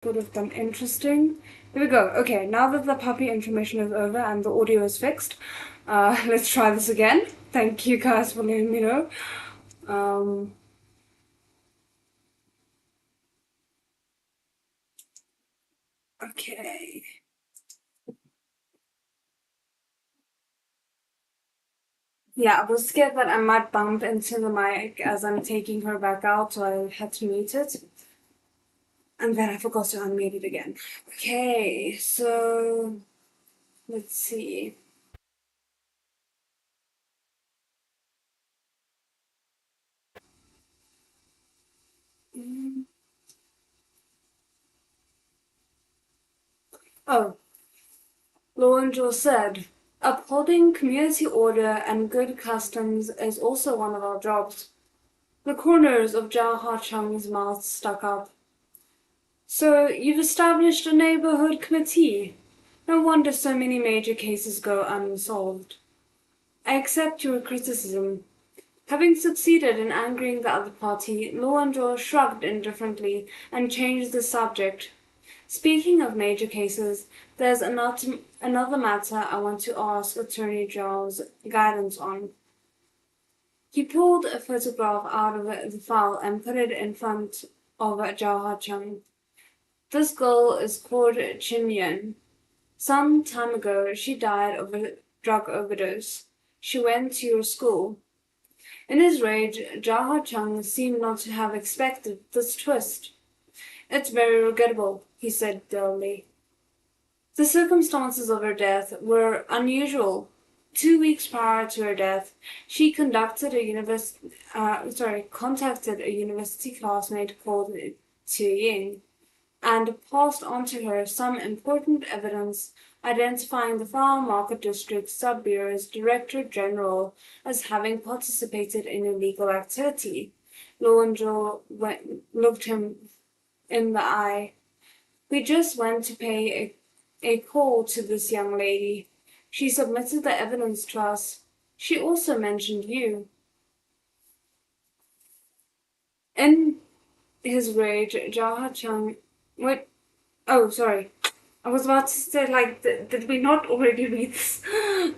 Would have been interesting. Here we go. Okay, now that the puppy intermission is over and the audio is fixed, let's try this again. Thank you guys for letting me know. Um, okay. Yeah, I was scared that I might bump into the mic as I'm taking her back out, so I had to mute it. And then I forgot to unmute it again. Okay, so let's see. Oh, Lorenzo said, upholding community order and good customs is also one of our jobs. The corners of Zhao Hacheng's mouth stuck up. So, you've established a neighborhood committee. No wonder so many major cases go unsolved. I accept your criticism. Having succeeded in angering the other party, Lorenzo shrugged indifferently and changed the subject. Speaking of major cases, there's another matter I want to ask Attorney Zhao's guidance on. He pulled a photograph out of the file and put it in front of Zhao Hacheng. This girl is called Qinyan. Some time ago, she died of a drug overdose. She went to your school. In his rage, Jaha Chung seemed not to have expected this twist. It's very regrettable, he said dully. The circumstances of her death were unusual. 2 weeks prior to her death, she contacted a university classmate called Tu Ying and passed on to her some important evidence identifying the Flower Market District Sub-Bureau's Director General as having participated in illegal activity. Lowenjo looked him in the eye. We just went to pay a call to this young lady. She submitted the evidence to us. She also mentioned you. In his rage, Jaha Chung... Wait. Oh, sorry. I was about to say, like, did we not already read this?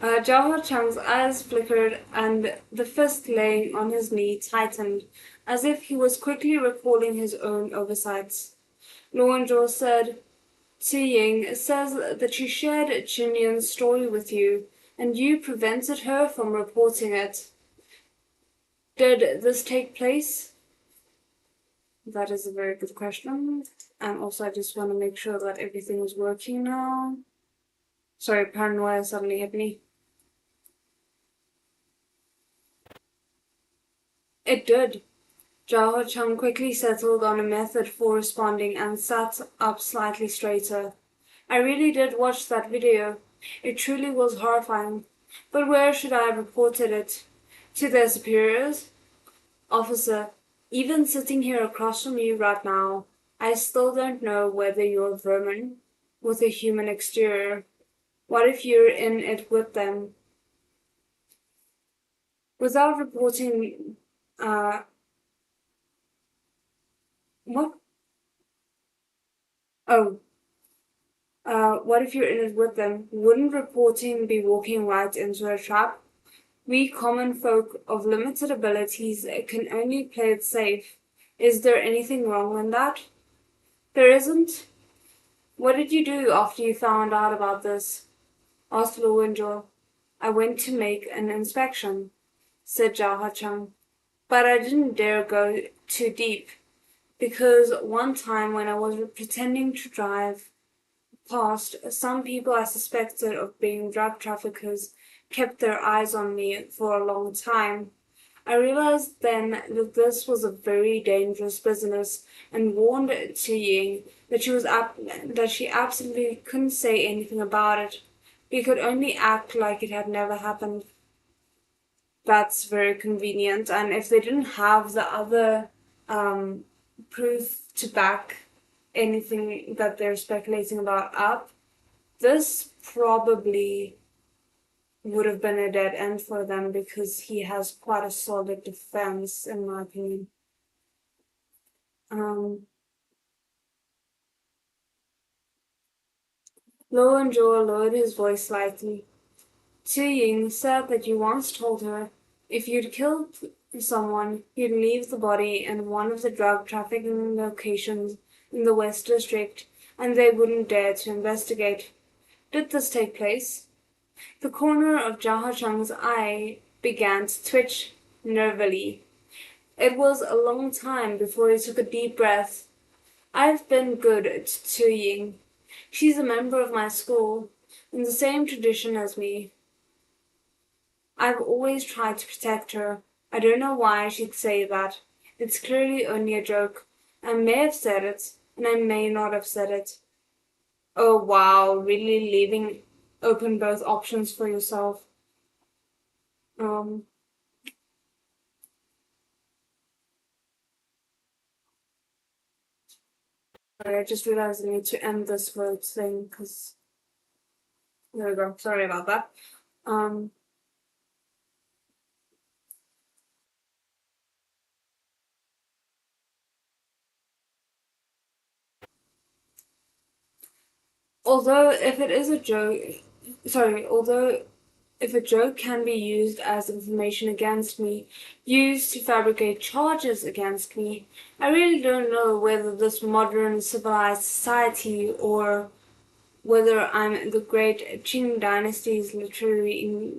Jaha Chung's eyes flickered and the fist laying on his knee tightened, as if he was quickly recalling his own oversights. Lowenjo said, Tu Ying says that she shared Chinyan's story with you, and you prevented her from reporting it. Did this take place? That is a very good question. And also I just want to make sure that everything is working now. Sorry, paranoia suddenly hit me. It did. Jaho Chung quickly settled on a method for responding and sat up slightly straighter. I really did watch that video. It truly was horrifying. But where should I have reported it? To their superiors? Officer, even sitting here across from you right now, I still don't know whether you're a vermin with a human exterior. What if you're in it with them? Without reporting, what? Oh, what if you're in it with them? Wouldn't reporting be walking right into a trap? We common folk of limited abilities can only play it safe. Is there anything wrong in that? There isn't. What did you do after you found out about this? Asked Lowenjo. I went to make an inspection, said Jaha Chung. But I didn't dare go too deep, because one time when I was pretending to drive past, some people I suspected of being drug traffickers kept their eyes on me for a long time. I realized then that this was a very dangerous business and warned Tu Ying that she absolutely couldn't say anything about it. We could only act like it had never happened. That's very convenient, and if they didn't have the other proof to back anything that they're speculating about up, this probably would have been a dead end for them because he has quite a solid defense, in my opinion. Lowenjo lowered his voice slightly. Tu Ying said that you once told her if you'd killed someone, you'd leave the body in one of the drug trafficking locations in the West District, and they wouldn't dare to investigate. Did this take place? The corner of Jaha Chung's eye began to twitch nervily. It was a long time before he took a deep breath. I've been good to Tu Ying. She's a member of my school, in the same tradition as me. I've always tried to protect her. I don't know why she'd say that. It's clearly only a joke. I may have said it, and I may not have said it. Oh wow, really leaving open both options for yourself. Sorry, I just realized I need to end this word thing because there we go. Sorry about that. Although if it is a joke, although if a joke can be used as information against me, used to fabricate charges against me, I really don't know whether this modern civilized society or whether I'm the great Qing dynasty's literary.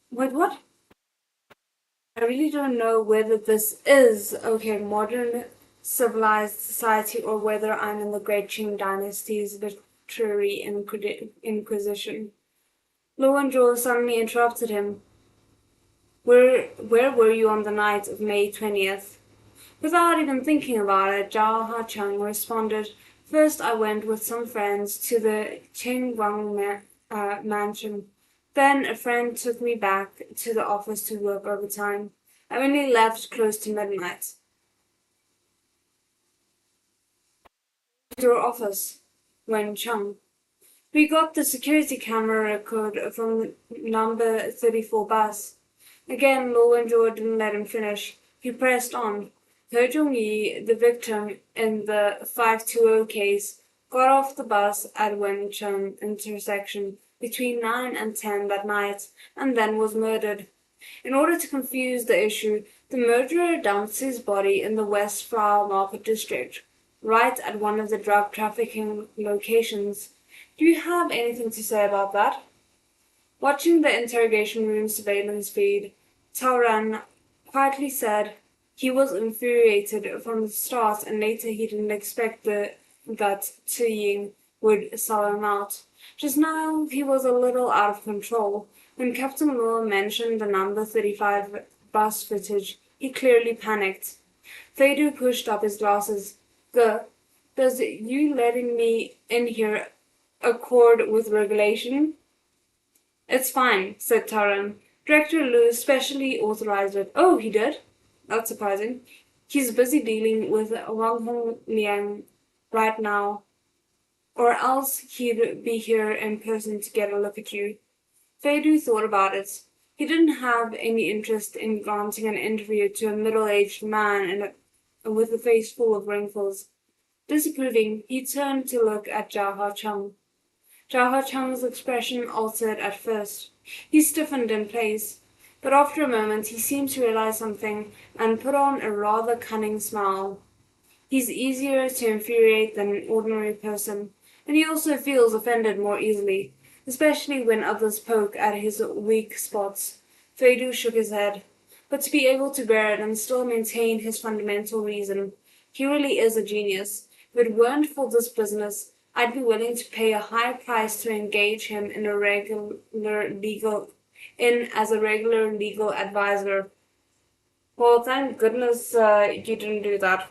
Wait, what? I really don't know whether this is, okay, modern civilized society or whether I'm in the Great Qing Dynasty's literary inquisition. Lo and Joel suddenly interrupted him. Where were you on the night of May 20th? Without even thinking about it, Zhao Hacheng responded, First I went with some friends to the Qingguang mansion. Then a friend took me back to the office to work overtime. I only left close to midnight. Your office, Wen Cheng. We got the security camera record from number 34 bus. Again, Lo and Joe didn't let him finish. He pressed on. He Zhongyi, the victim in the 520 case, got off the bus at Wencheng intersection between 9 and 10 that night and then was murdered. In order to confuse the issue, the murderer dumped his body in the West Flower Market district, right at one of the drug trafficking locations. Do you have anything to say about that? Watching the interrogation room surveillance feed, Tauran quietly said he was infuriated from the start and later he didn't expect that Tuying would sell him out. Just now he was a little out of control. When Captain Luo mentioned the number 35 bus footage, he clearly panicked. Feidu pushed up his glasses. Does you letting me in here accord with regulation? It's fine, said Taran. Director Liu specially authorized it. Oh, he did? That's surprising. He's busy dealing with Wang Hong Liang right now, or else he'd be here in person to get a look at you. Feidu thought about it. He didn't have any interest in granting an interview to a middle-aged man with a face full of wrinkles. Disapproving, he turned to look at Zhao Hacheng. Zhao Hacheng's expression altered at first. He stiffened in place, but after a moment he seemed to realize something and put on a rather cunning smile. He's easier to infuriate than an ordinary person, and he also feels offended more easily, especially when others poke at his weak spots. Feidu shook his head. But to be able to bear it and still maintain his fundamental reason, he really is a genius. If it weren't for this business, I'd be willing to pay a high price to engage him in as a regular legal advisor. Well, thank goodness you didn't do that.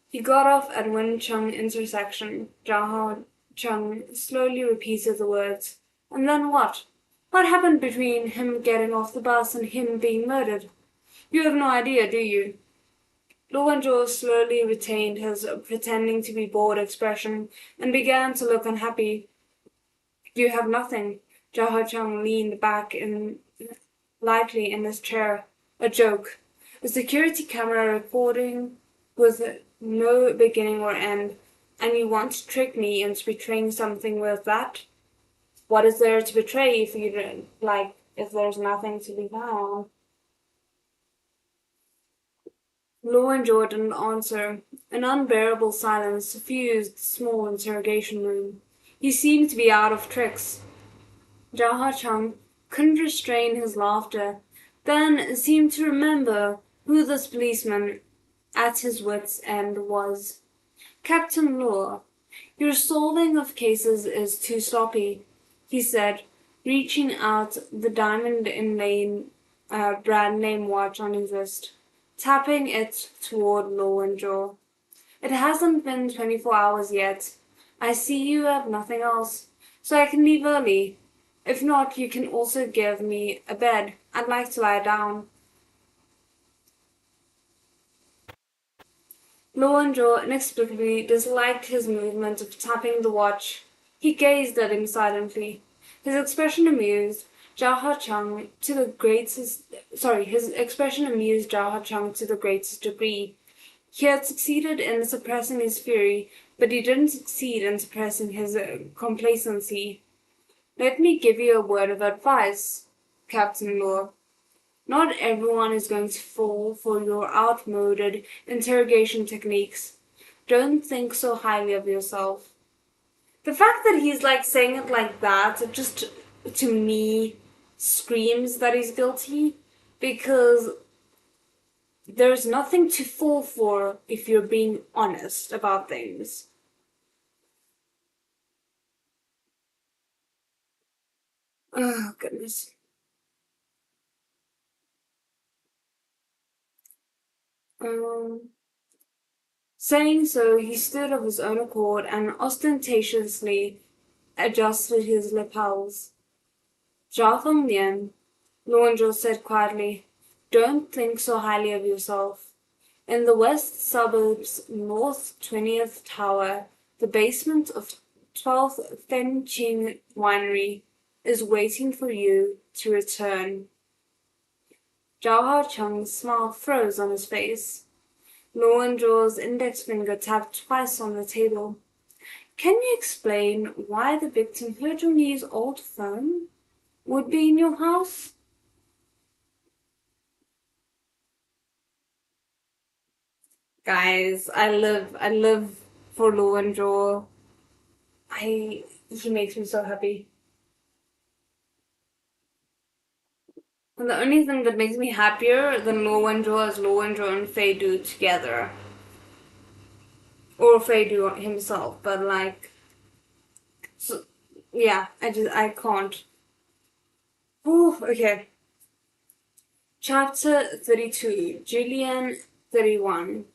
He got off at Wencheng intersection. Zhao Cheng slowly repeated the words. And then what? What happened between him getting off the bus and him being murdered? You have no idea, do you? Lu Wenzhou slowly retained his pretending to be bored expression and began to look unhappy. You have nothing. Zhao Cheng leaned back lightly in his chair. A joke. A security camera recording with no beginning or end. And you want to trick me into betraying something with that? What is there to betray if there's nothing to be found? Law and Jordan answer. An unbearable silence suffused the small interrogation room. He seemed to be out of tricks. Zhao Cheng couldn't restrain his laughter, then seemed to remember who this policeman at his wits' end was. Captain Luo, your solving of cases is too sloppy, he said, reaching out the diamond inlaid brand name watch on his wrist, tapping it toward Lo and Joe. It hasn't been 24 hours yet. I see you have nothing else, so I can leave early. If not, you can also give me a bed. I'd like to lie down. Lo and Joe inexplicably disliked his movement of tapping the watch. He gazed at him silently. His expression amused His expression amused Zhao Hacheng to the greatest degree. He had succeeded in suppressing his fury, but he didn't succeed in suppressing his complacency. Let me give you a word of advice, Captain Luo. Not everyone is going to fall for your outmoded interrogation techniques. Don't think so highly of yourself. The fact that he's saying it like that, it just, to me, screams that he's guilty. because there's nothing to fall for if you're being honest about things. Oh, goodness. Um, Saying so, he stood of his own accord and ostentatiously adjusted his lapels. Jotham Lien, Lorenzo said quietly, don't think so highly of yourself. In the west suburbs, North 20th Tower, the basement of 12th Fen Ching Winery is waiting for you to return. Jawhar Chung's smile froze on his face. Lorenzo's index finger tapped twice on the table. Can you explain why the victim heard your niece's old phone would be in your house? Guys, I live for Lorenzo. He makes me so happy. And the only thing that makes me happier than Lorenzo is Lorenzo and Feidu together. Or Feidu himself, but like, so, yeah, I can't. Ooh, okay. Chapter 32, Julian 31.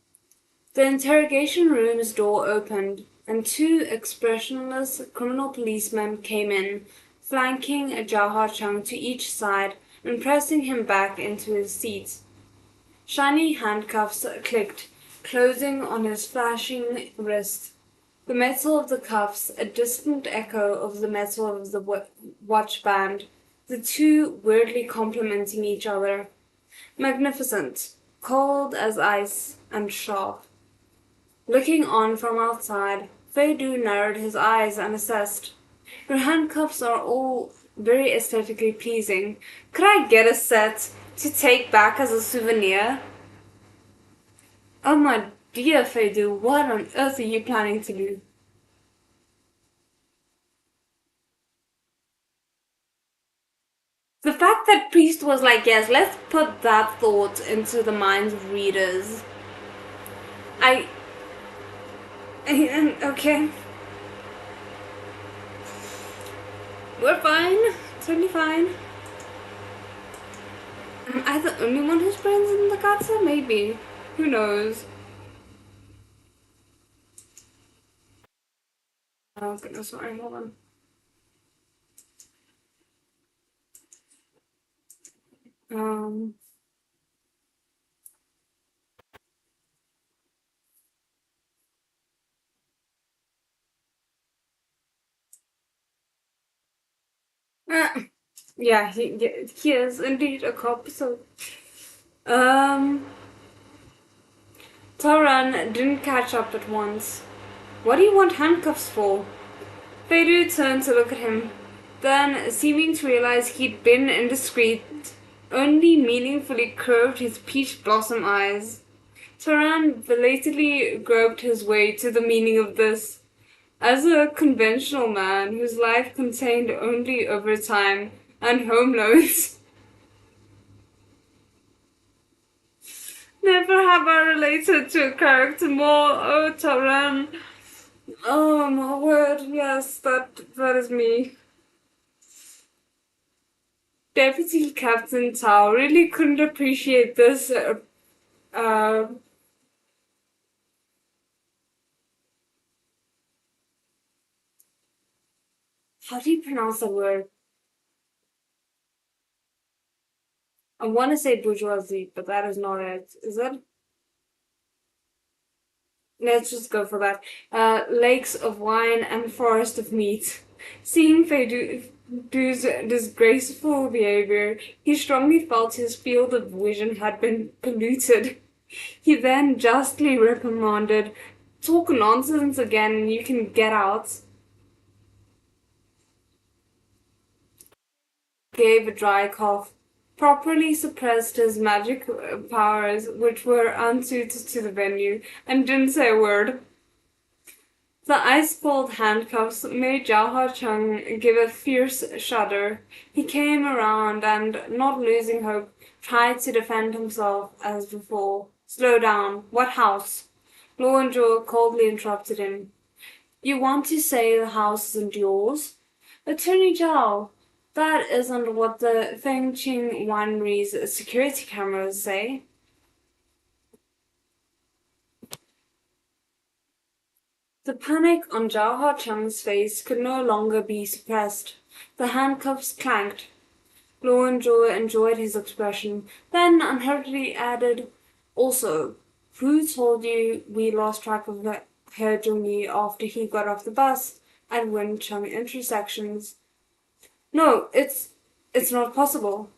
The interrogation room's door opened, and two expressionless criminal policemen came in, flanking Jawhar Chung to each side and pressing him back into his seat. Shiny handcuffs clicked, closing on his flashing wrist. The metal of the cuffs, a distant echo of the metal of the watch band, the two weirdly complementing each other. Magnificent, cold as ice, and sharp. Looking on from outside, Feidu narrowed his eyes and assessed. Your handcuffs are all very aesthetically pleasing. Could I get a set to take back as a souvenir? Oh my dear Feidu, what on earth are you planning to do? The fact that Priest was like, yes, let's put that thought into the minds of readers. I okay. We're fine. Totally fine. Am I the only one who's friends in the Katsa? Maybe. Who knows? Oh goodness, sorry, hold on. Um yeah, he is indeed a cop, so um Taran didn't catch up at once. What do you want handcuffs for? Feidu turned to look at him, then, seeming to realize he'd been indiscreet, only meaningfully curved his peach blossom eyes. Taran belatedly groped his way to the meaning of this. As a conventional man whose life contained only overtime and home loans, never have I related to a character more. Oh, Taran. Oh, my word. Yes, that is me. Deputy Captain Tao really couldn't appreciate this. Uh, how do you pronounce that word? I want to say bourgeoisie, but that is not it. Is it? Let's just go for that. Lakes of wine and forest of meat. Seeing Feidu's disgraceful behavior, he strongly felt his field of vision had been polluted. He then justly reprimanded, talk nonsense again and you can get out. Gave a dry cough, properly suppressed his magic powers, which were unsuited to the venue, and didn't say a word. The ice-cold handcuffs made Jaha Chung give a fierce shudder. He came around and, not losing hope, tried to defend himself as before. Slow down. What house? Lowenjaw coldly interrupted him. You want to say the house isn't yours? Attorney Zhao, that isn't what the Fengqing Winery's security cameras say. The panic on Zhao Hacheng's face could no longer be suppressed. The handcuffs clanked. Lowenjaw enjoyed his expression, then unhurriedly added, Also, who told you we lost track of He Zhongyi after he got off the bus at Wencheng intersections? No, it's not possible.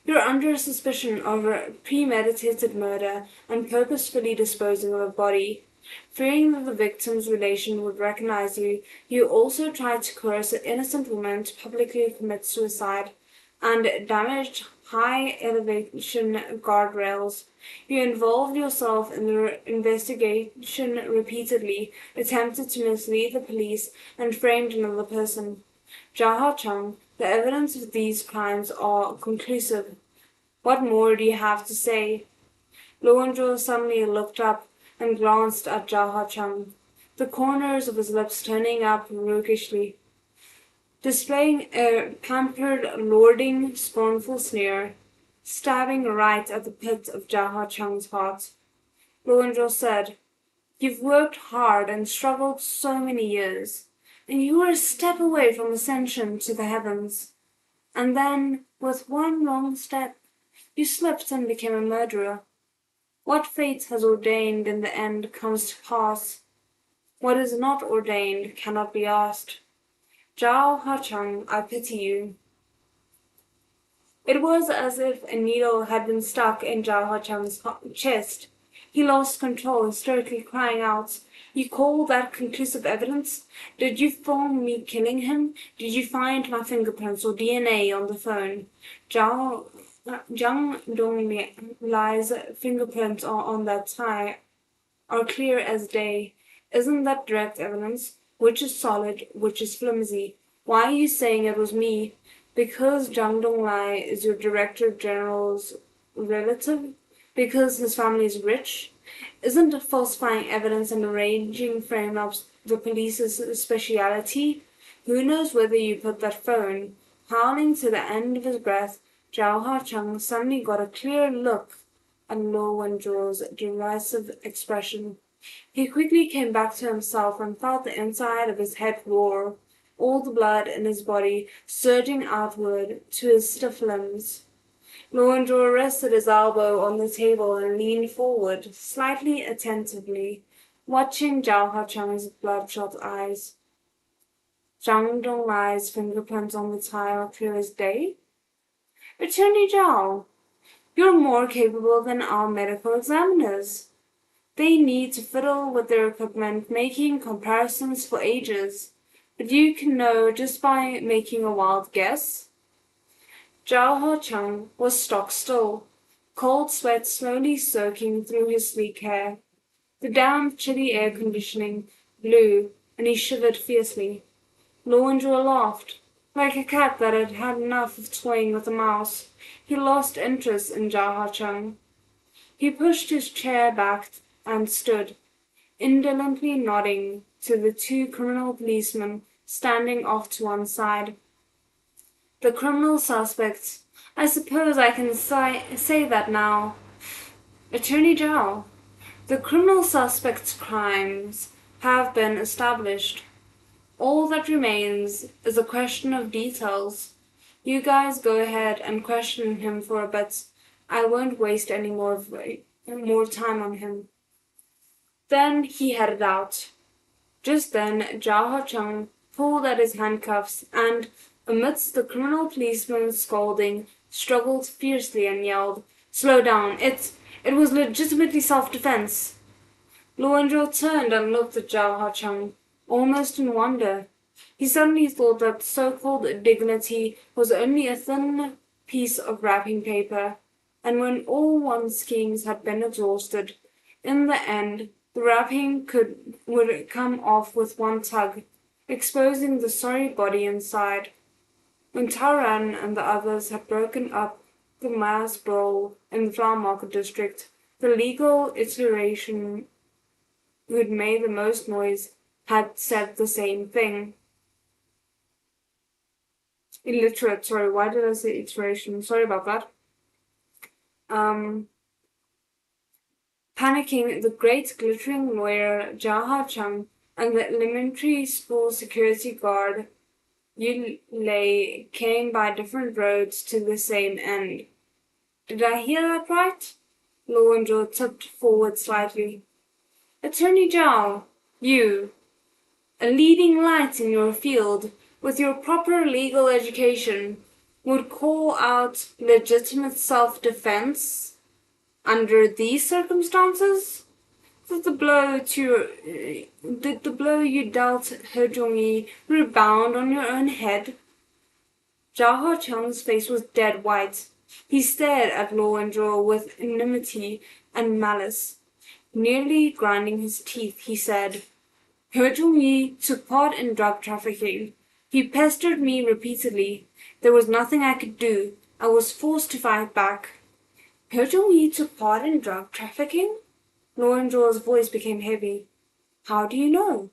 You're under suspicion of premeditated murder and purposefully disposing of a body. Fearing that the victim's relation would recognize you, you also tried to coerce an innocent woman to publicly commit suicide and damaged high elevation guardrails. You involved yourself in the investigation repeatedly, attempted to mislead the police, and framed another person. Jaha Chung, the evidence of these crimes are conclusive. What more do you have to say? Lowenjaw suddenly looked up and glanced at Jaha Chung, the corners of his lips turning up roguishly, displaying a pampered, lording, scornful sneer, stabbing right at the pit of Jaha Chung's heart. Lowenjaw said, You've worked hard and struggled so many years, and you were a step away from ascension to the heavens. And then, with one wrong step, you slipped and became a murderer. What fate has ordained in the end comes to pass. What is not ordained cannot be asked. Zhao Hacheng, I pity you. It was as if a needle had been stuck in Zhao Hacheng's chest. He lost control, hysterically crying out, You call that conclusive evidence? Did you film me killing him? Did you find my fingerprints or DNA on the phone? Zhang Donglai's fingerprints on that tie are clear as day. Isn't that direct evidence? Which is solid, which is flimsy? Why are you saying it was me? Because Zhang Donglai is your Director General's relative? Because his family is rich? Isn't falsifying evidence and arranging frame-ups the police's speciality? Who knows whether you put that phone? Howling to the end of his breath, Zhao Hacheng suddenly got a clear look at Lo Wenjaw's derisive expression. He quickly came back to himself and felt the inside of his head roar, all the blood in his body surging outward to his stiff limbs. Lowenjaw rested his elbow on the table and leaned forward, slightly attentively, watching Zhao Hacheng's bloodshot eyes. Zhang Donglai's fingerprints on the tie are clear as day? Attorney Zhao, you're more capable than our medical examiners. They need to fiddle with their equipment, making comparisons for ages. But you can know just by making a wild guess. Zhao Hacheng was stock still, cold sweat slowly soaking through his sleek hair. The damp, chilly air conditioning blew, and he shivered fiercely. Lowenjaw laughed. Like a cat that had had enough of toying with a mouse, he lost interest in Zhao Hacheng. He pushed his chair back and stood, indolently nodding to the two criminal policemen standing off to one side. The criminal suspects. I suppose I can say that now. Attorney Zhao, the criminal suspect's crimes have been established. All that remains is a question of details. You guys go ahead and question him for a bit. I won't waste any more time on him. Then he headed out. Just then Zhao Hacheng pulled at his handcuffs and, amidst the criminal policeman's scolding, struggled fiercely and yelled, Slow down, it was legitimately self-defense. Lowenjaw turned and looked at Zhao Hacheng, almost in wonder. He suddenly thought that so-called dignity was only a thin piece of wrapping paper, and when all one's schemes had been exhausted, in the end The wrapping would come off with one tug, exposing the sorry body inside. When Taran and the others had broken up the mass brawl in the flower market district, the legal iteration who had made the most noise had said the same thing. Illiterate, sorry, why did I say iteration? Sorry about that. Panicking, the great glittering lawyer Jaha Chung and the elementary school security guard Yu Lei came by different roads to the same end. Did I hear that right? Law and Joe tipped forward slightly. Attorney Zhao, you, a leading light in your field, with your proper legal education, would call out legitimate self-defense under these circumstances? Did the blow you dealt He Zhongyi rebound on your own head? Zhao Cheng's face was dead white. He stared at Law and Zhou with enmity and malice. Nearly grinding his teeth, he said, He Zhongyi took part in drug trafficking. He pestered me repeatedly. There was nothing I could do. I was forced to fight back. He Zhongyi took part in drug trafficking? Law and Zhou's voice became heavy. How do you know?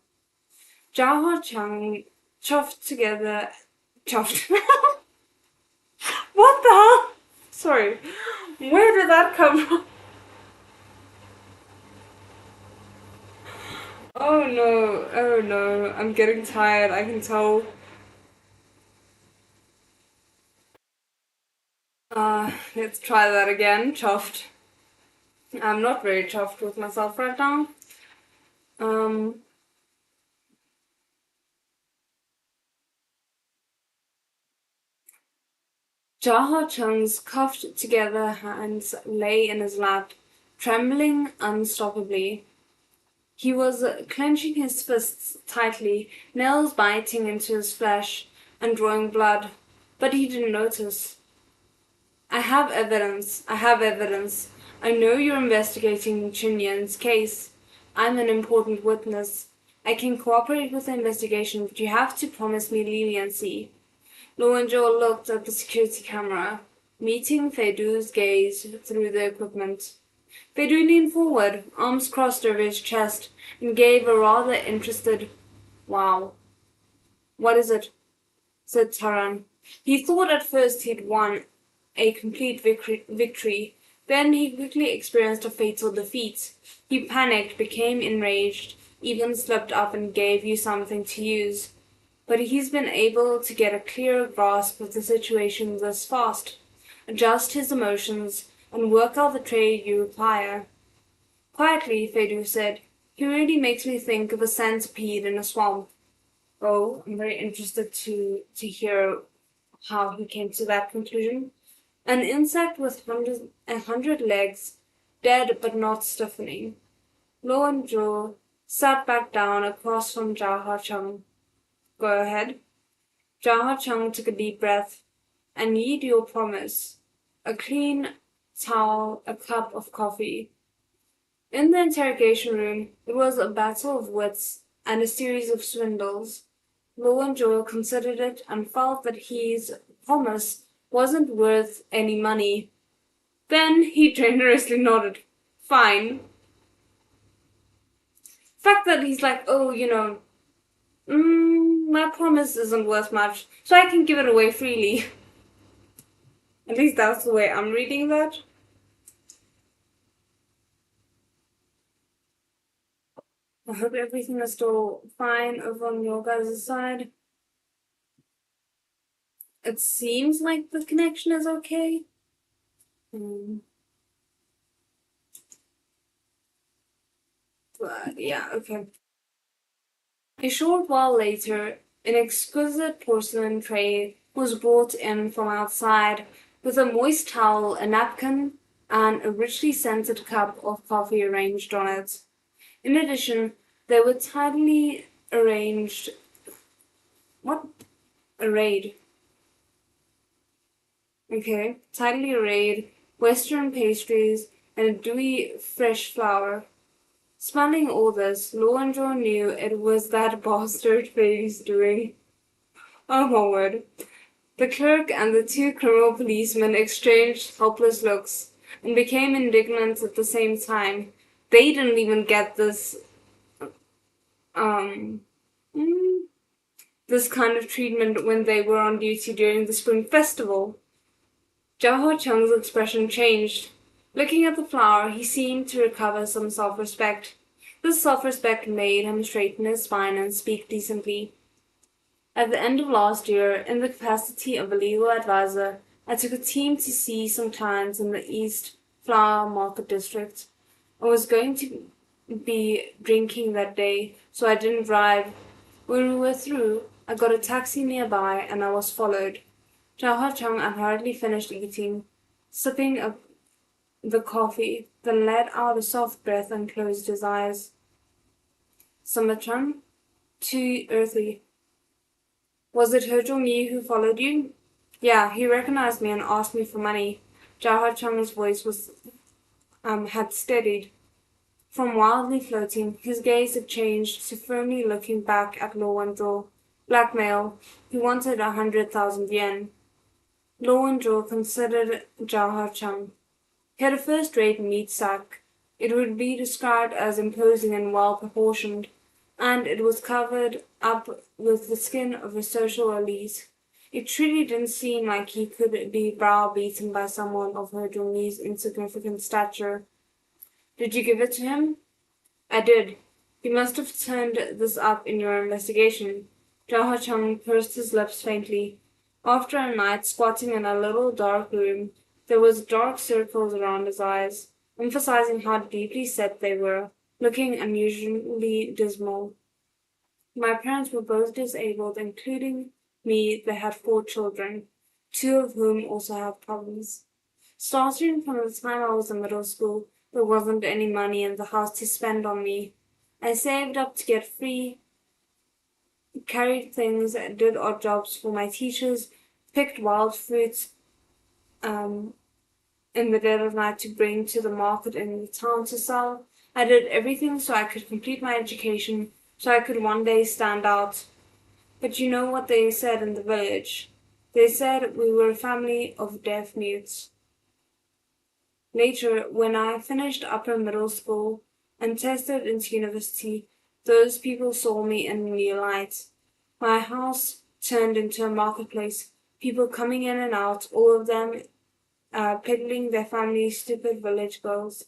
Zhao Cheng chuffed. What the hell? Sorry. Where did that come from? Oh no, I'm getting tired, I can tell. Let's try that again. Chuffed. I'm not very chuffed with myself right now. Jaha Chung's cuffed together hands lay in his lap, trembling unstoppably. He was clenching his fists tightly, nails biting into his flesh and drawing blood, but he didn't notice. I have evidence. I know you're investigating Chinyan's case. I'm an important witness. I can cooperate with the investigation, but you have to promise me leniency. Lo and Joel looked at the security camera, meeting Feidu's gaze through the equipment. Feidu leaned forward, arms crossed over his chest, and gave a rather interested, "Wow." "What is it?" said Taran. He thought at first he'd won a complete victory. Then he quickly experienced a fatal defeat. He panicked, became enraged, even slipped up and gave you something to use. But he's been able to get a clearer grasp of the situation this fast, adjust his emotions, and work out the trade you require. Quietly, Feidu said, "He really makes me think of a centipede in a swamp." Oh, I'm very interested to hear how he came to that conclusion. An insect with 100 legs, dead but not stiffening. Lo and Zhou sat back down across from Zhao Cheng. Go ahead. Zhao Cheng took a deep breath. I need your promise. A clean towel, a cup of coffee. In the interrogation room, it was a battle of wits and a series of swindles. Lo and Zhou considered it and felt that his promise wasn't worth any money. Then he generously nodded. Fine. The fact that he's like, oh, my promise isn't worth much, so I can give it away freely. At least that's the way I'm reading that. I hope everything is still fine over on your guys' side. It seems like the connection is okay. But yeah, okay. A short while later, an exquisite porcelain tray was brought in from outside, with a moist towel, a napkin, and a richly scented cup of coffee arranged on it. In addition, there were tidily arranged. What? Arrayed. Okay. Tidily arrayed Western pastries and a dewy fresh flower. Smelling all this, Lowenjo knew it was that bastard face doing. Oh my word. The clerk and the two criminal policemen exchanged helpless looks and became indignant at the same time. They didn't even get um, mm, this kind of treatment when they were on duty during the Spring Festival. Jaho Chung's expression changed. Looking at the flower, he seemed to recover some self-respect. This self-respect made him straighten his spine and speak decently. At the end of last year, in the capacity of a legal advisor, I took a team to see some clients in the East Flower Market District. I was going to be drinking that day, so I didn't drive. When we were through, I got a taxi nearby and I was followed. Chao Chung had hardly finished eating, sipping the coffee, then let out a soft breath and closed his eyes. Summer Chung? Too earthy. Was it He Zhongyi who followed you? Yeah, he recognized me and asked me for money. Zhao Cheng's voice had steadied. From wildly floating, his gaze had changed to firmly looking back at Lo Wenzhou. Blackmail. He wanted 100,000 yen. Lo Wenzhou considered Zhao Cheng. He had a first-rate meat sack. It would be described as imposing and well-proportioned, and it was covered up with the skin of a social elite. It truly didn't seem like he could be browbeaten by someone of He Zhongyi's insignificant stature. Did you give it to him? I did. You must have turned this up in your investigation. Zhao Cheng pursed his lips faintly. After a night squatting in a little dark room, there was dark circles around his eyes, emphasizing how deeply set they were, looking unusually dismal. My parents were both disabled, including me. They had 4 children, 2 of whom also have problems. Starting from the time I was in middle school, there wasn't any money in the house to spend on me. I saved up to get free, carried things, did odd jobs for my teachers, picked wild fruits in the dead of night to bring to the market in the town to sell. I did everything so I could complete my education, so I could one day stand out. But you know what they said in the village? They said we were a family of deaf mutes. Later, when I finished upper middle school and tested into university, those people saw me in a new light. My house turned into a marketplace, people coming in and out, all of them peddling their family's stupid village girls.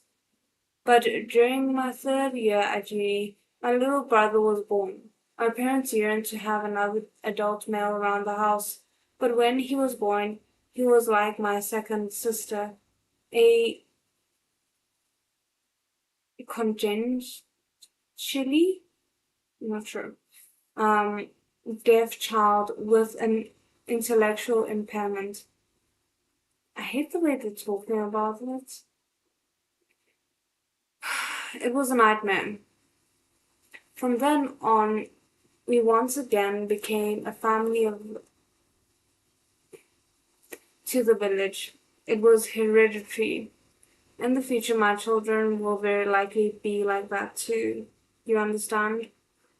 But during my 3rd year at uni, my little brother was born. My parents yearned to have another adult male around the house, but when he was born, he was like my second sister, a congenitally, I'm not sure, um, deaf child with an intellectual impairment. I hate the way they're talking about it. It was a nightmare. From then on, we once again became a family to the village. It was hereditary. In the future, my children will very likely be like that too. You understand?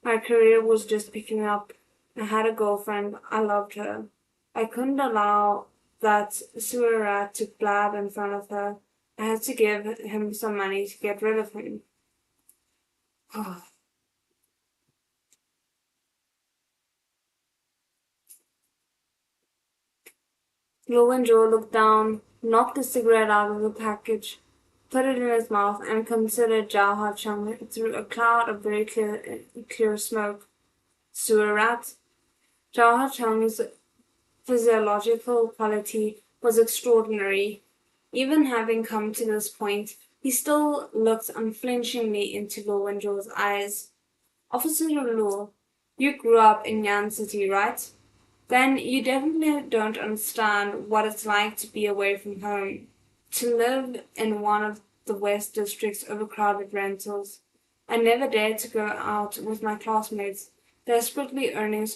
My career was just picking up. I had a girlfriend. I loved her. I couldn't allow that sewer rat to blab in front of her. I had to give him some money to get rid of him. Lo and Joe looked down, knocked the cigarette out of the package, put it in his mouth, and considered Zhao Ha-chung through a cloud of very clear smoke. Sewer rat? Zhao Ha-chung's physiological quality was extraordinary. Even having come to this point, he still looked unflinchingly into Lo and Joe's eyes. Officer Lu, you grew up in Yan City, right? Then you definitely don't understand what it's like to be away from home, to live in one of the West District's overcrowded rentals. I never dared to go out with my classmates, desperately earning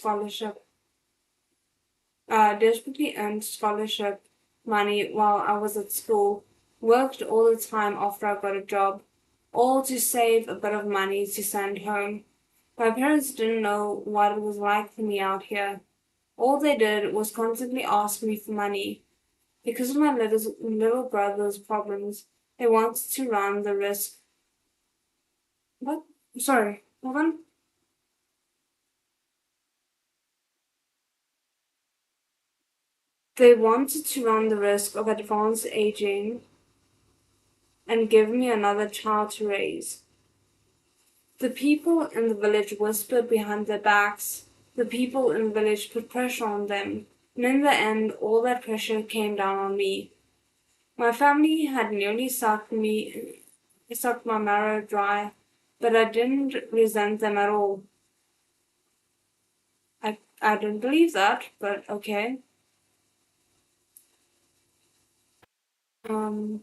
desperately earned scholarship money while I was at school, worked all the time after I got a job. all to save a bit of money to send home. My parents didn't know what it was like for me out here. All they did was constantly ask me for money. Because of my little brother's problems, they wanted to run the risk. What? Sorry, hold on. They wanted to run the risk of advanced aging and give me another child to raise. The people in the village whispered behind their backs. The people in the village put pressure on them, and in the end, all that pressure came down on me. My family had nearly sucked my marrow dry, but I didn't resent them at all. I didn't believe that, but okay. Um,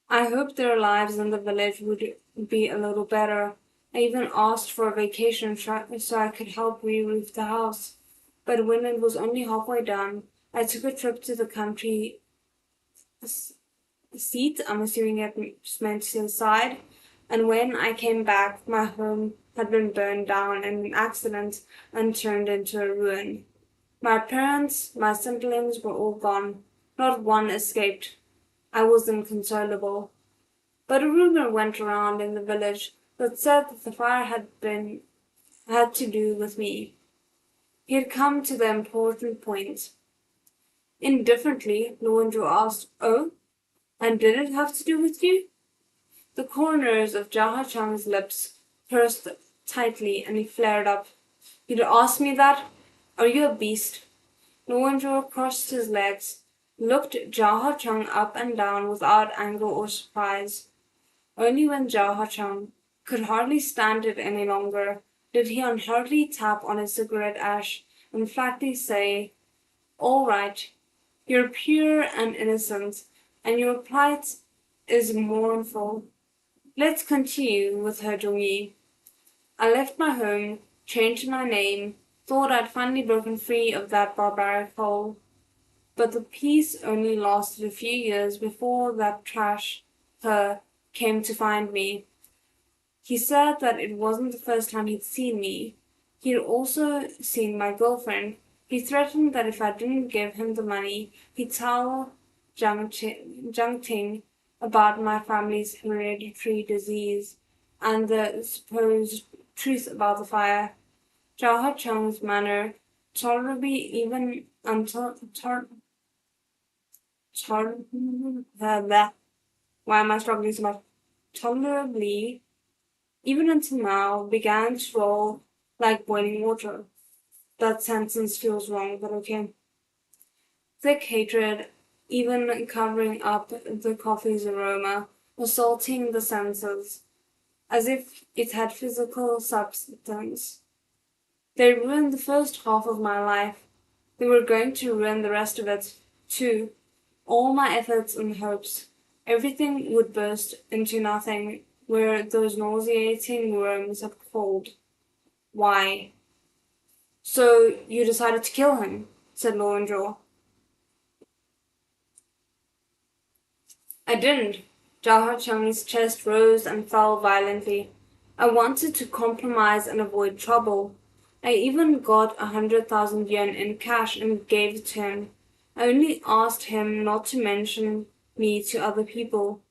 I hoped their lives in the village would be a little better. I even asked for a vacation so I could help re-roof the house. But when it was only halfway done, I took a trip to the country seat. I'm assuming it's meant to the side. And when I came back, my home had been burned down in an accident and turned into a ruin. My parents, my siblings were all gone. Not one escaped. I was inconsolable. But a rumor went around in the village that said that the fire had to do with me. He had come to the important point. Indifferently, Lorenzo asked, "Oh, and did it have to do with you?" The corners of Jaha Chang's lips pursed tightly and he flared up. "You'd ask me that? Are you a beast?" Lorenzo crossed his legs, looked Jaha Chang up and down without anger or surprise. Only when Jaha Chang could hardly stand it any longer did he unhurriedly tap on his cigarette ash and flatly say, "All right, you're pure and innocent, and your plight is mournful. Let's continue with her Jongyi. I left my home, changed my name, thought I'd finally broken free of that barbaric hole. But the peace only lasted a few years before that trash, her, came to find me. He said that it wasn't the first time he'd seen me. He'd also seen my girlfriend. He threatened that if I didn't give him the money, he'd tell Jiang Ting about my family's hereditary disease and the supposed truth about the fire. Zhao Cheng's manner, tolerably even until why am I struggling so much? Tolerably, even until now, began to roll like boiling water. That sentence feels wrong, but okay. Thick hatred, even covering up the coffee's aroma, assaulting the senses, as if it had physical substance. They ruined the first half of my life. They were going to ruin the rest of it, too. All my efforts and hopes. Everything would burst into nothing where those nauseating worms had crawled. Why? "So you decided to kill him," said Lorenzo. "I didn't." Zhao Cheng's chest rose and fell violently. "I wanted to compromise and avoid trouble. I even got 100,000 yuan in cash and gave it to him. I only asked him not to mention me to other people.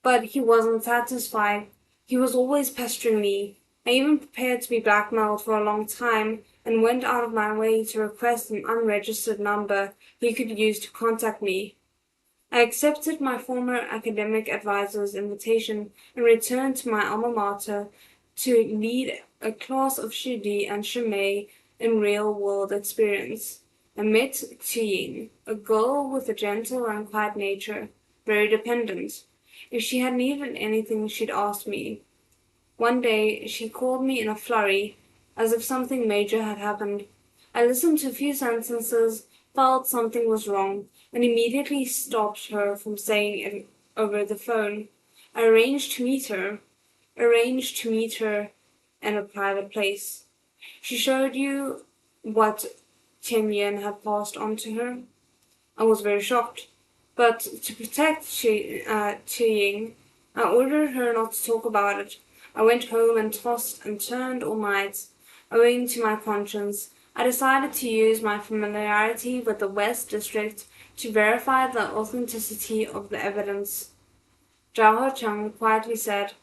But he wasn't satisfied. He was always pestering me. I even prepared to be blackmailed for a long time and went out of my way to request an unregistered number he could use to contact me. I accepted my former academic advisor's invitation and returned to my alma mater to lead a class of Shidi and Shimei in real-world experience. I met Qiying, a girl with a gentle and quiet nature, very dependent. If she had needed anything, she'd ask me. One day, she called me in a flurry, as if something major had happened. I listened to a few sentences, felt something was wrong, and immediately stopped her from saying it over the phone. I arranged to meet her in a private place. She showed you what Chen Yan had passed on to her? I was very shocked. but to protect Chi-Ying, I ordered her not to talk about it. I went home and tossed and turned all night. Owing to my conscience, I decided to use my familiarity with the West District to verify the authenticity of the evidence. Zhao Cheng quietly said,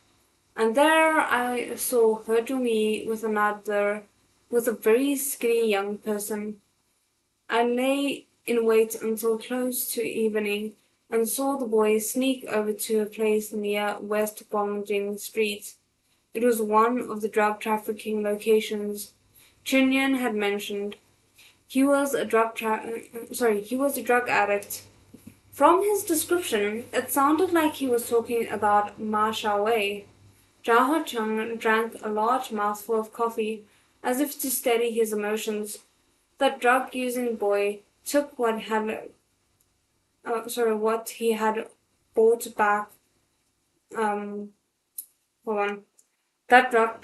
and there I saw He Zhongyi with a very skinny young person. I lay in wait until close to evening and saw the boy sneak over to a place near West Bongjing Street. It was one of the drug trafficking locations Chunyan had mentioned. He was a drug addict. From his description, it sounded like he was talking about Ma Xiaowei. Zhao Cheng drank a large mouthful of coffee, as if to steady his emotions. That drug-using boy took what he had bought back. Hold on. That the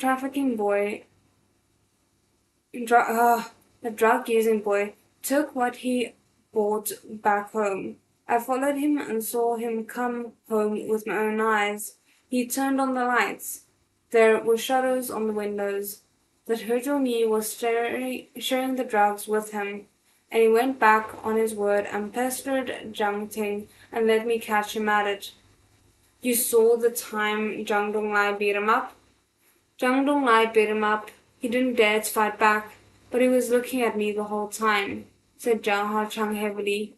drug-using boy took what he brought back home. I followed him and saw him come home with my own eyes. He turned on the lights. There were shadows on the windows. That He Zhongyi was sharing the drugs with him, and he went back on his word and pestered Jiang Ting and let me catch him at it. You saw the time Zhang Donglai beat him up? Zhang Donglai beat him up. He didn't dare to fight back, but he was looking at me the whole time, said Zhao Hachang heavily.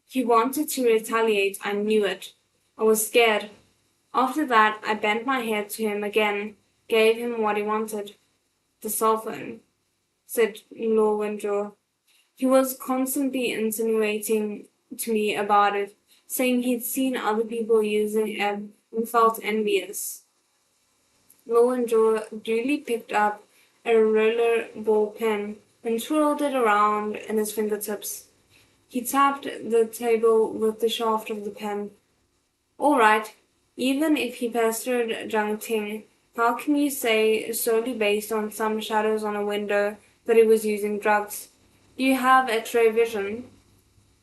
He wanted to retaliate, I knew it. I was scared. After that, I bent my head to him again, gave him what he wanted. The cell phone, said Luo Wenzhou. He was constantly insinuating to me about it, saying he'd seen other people using it and felt envious. Luo Wenzhou duly picked up a roller ball pen and twirled it around in his fingertips. He tapped the table with the shaft of the pen. All right, even if he pestered Jiang Ting, how can you say, solely based on some shadows on a window, that he was using drugs? Do you have X-ray vision?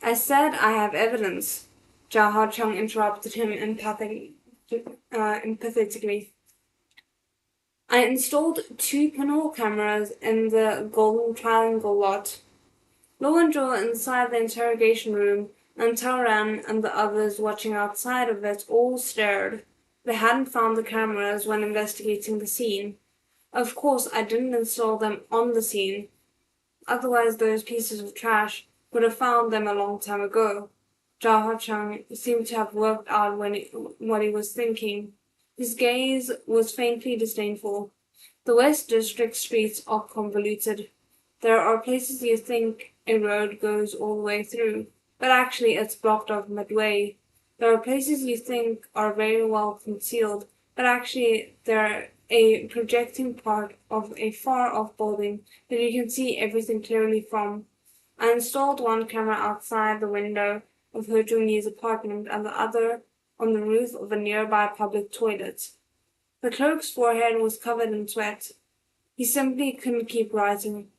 I said I have evidence. Zhao Hacheng interrupted him empathetically. I installed 2 pinhole cameras in the Golden Triangle lot. Luo Wenzhou inside the interrogation room, and Taoran and the others watching outside of it all stared. They hadn't found the cameras when investigating the scene. Of course, I didn't install them on the scene. Otherwise, those pieces of trash would have found them a long time ago. Zhao Hacheng seemed to have worked out what he was thinking. His gaze was faintly disdainful. The West District streets are convoluted. There are places you think a road goes all the way through, but actually it's blocked off midway. There are places you think are very well concealed, but actually they're a projecting part of a far-off building that you can see everything clearly from. I installed 1 camera outside the window of He Zhongyi's apartment and the other on the roof of a nearby public toilet. The clerk's forehead was covered in sweat. He simply couldn't keep writing.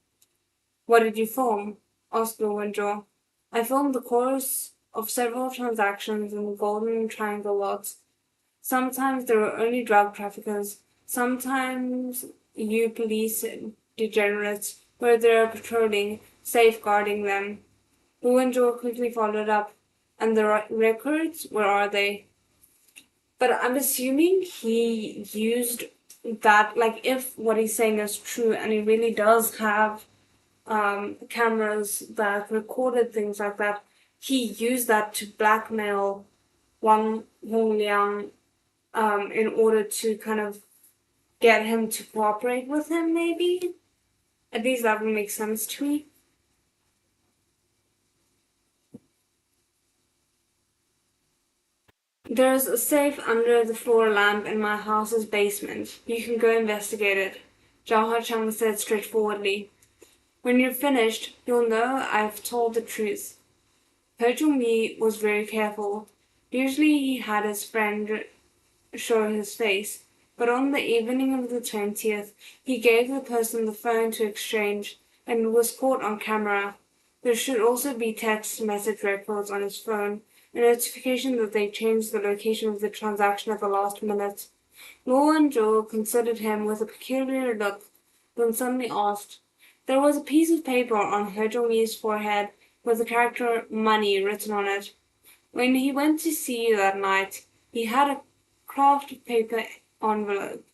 What did you film? Asked Luo Wenzhou. I filmed the course of several transactions in the Golden Triangle lot. Sometimes there were only drug traffickers. Sometimes you police degenerates were there patrolling, safeguarding them. Luo Wenzhou quickly followed up. And the records, where are they? But I'm assuming he used that, like, if what he's saying is true and he really does have cameras that recorded things like that, he used that to blackmail Wang Hongliang in order to kind of get him to cooperate with him, maybe? At least that would make sense to me. There's a safe under the floor lamp in my house's basement. You can go investigate it, Zhao Hacheng said straightforwardly. When you're finished, you'll know I've told the truth. He Zhongyi was very careful. Usually he had his friend show his face, but on the evening of the 20th, he gave the person the phone to exchange and was caught on camera. There should also be text message records on his phone, a notification that they changed the location of the transaction at the last minute. Law and Joe considered him with a peculiar look, then suddenly asked. There was a piece of paper on Herjolmi's forehead with the character money written on it. When he went to see you that night, he had a craft paper envelope.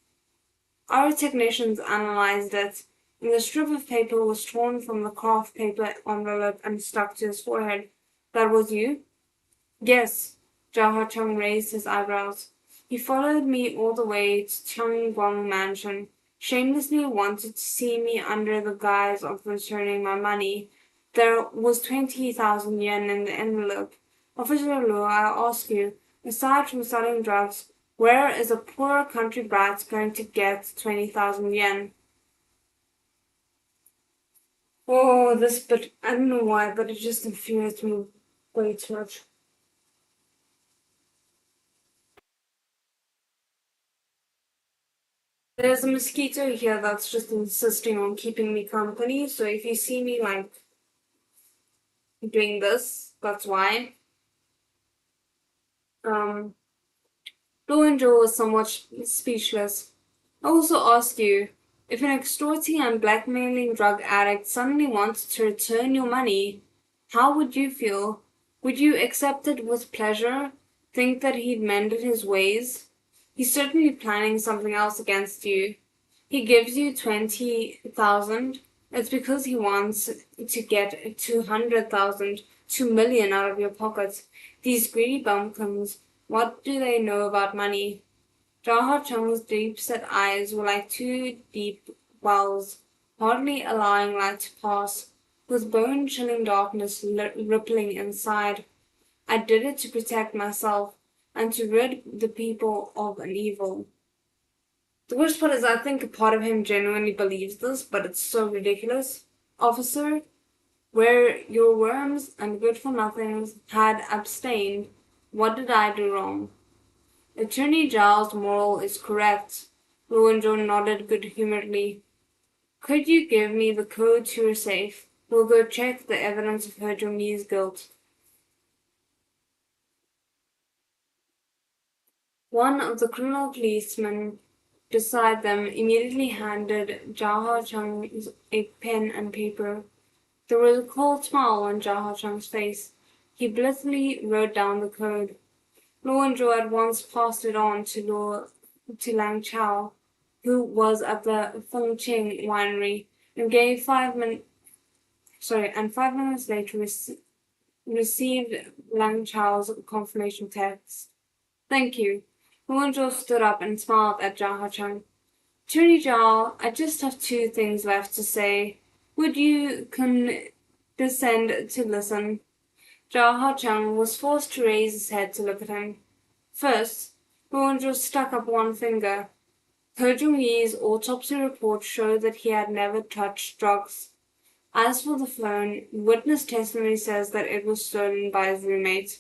Our technicians analyzed it, and the strip of paper was torn from the craft paper envelope and stuck to his forehead. That was you? Yes. Jaha Chung raised his eyebrows. He followed me all the way to Changguang Mansion, shamelessly wanted to see me under the guise of returning my money. There was 20,000 yen in the envelope. Officer Luo, I ask you, aside from selling drugs, where is a poor country brat going to get 20,000 yen? Oh, this bit, I don't know why, but it just infuriates me way too much. There's a mosquito here that's just insisting on keeping me company, so if you see me like doing this, that's why. Um, Blue and Joe was somewhat speechless. I also ask you, if an extorting and blackmailing drug addict suddenly wanted to return your money, how would you feel? Would you accept it with pleasure? Think that he'd mended his ways? He's certainly planning something else against you. He gives you 20,000. It's because he wants to get 200,000, 2 million out of your pocket. These greedy bumpkins, what do they know about money? Jaha Chung's deep-set eyes were like two deep wells, hardly allowing light to pass, with bone-chilling darkness rippling inside. I did it to protect myself, and to rid the people of an evil. The worst part is I think a part of him genuinely believes this, but it's so ridiculous. Officer, where your worms and good-for-nothings had abstained, what did I do wrong? Attorney Giles' moral is correct. Luanjo nodded good-humoredly. Could you give me the code to your safe? We'll go check the evidence of her Jomi's guilt. One of the criminal policemen beside them immediately handed Jaha Chung a pen and paper. There was a cold smile on Jaha Chung's face. He blithely wrote down the code. Luanjo at once passed it on to Lang Chao, who was at the Feng Ching winery, and 5 minutes later received Lang Chao's confirmation text. Thank you. Luanjo stood up and smiled at Jaha Chung. Attorney Zhao, I just have two things left to say. Would you condescend to listen? Zhao Haocheng was forced to raise his head to look at him. First, Luanjo stuck up one finger. He Jung-yi's autopsy report showed that he had never touched drugs. As for the phone, witness testimony says that it was stolen by his roommate.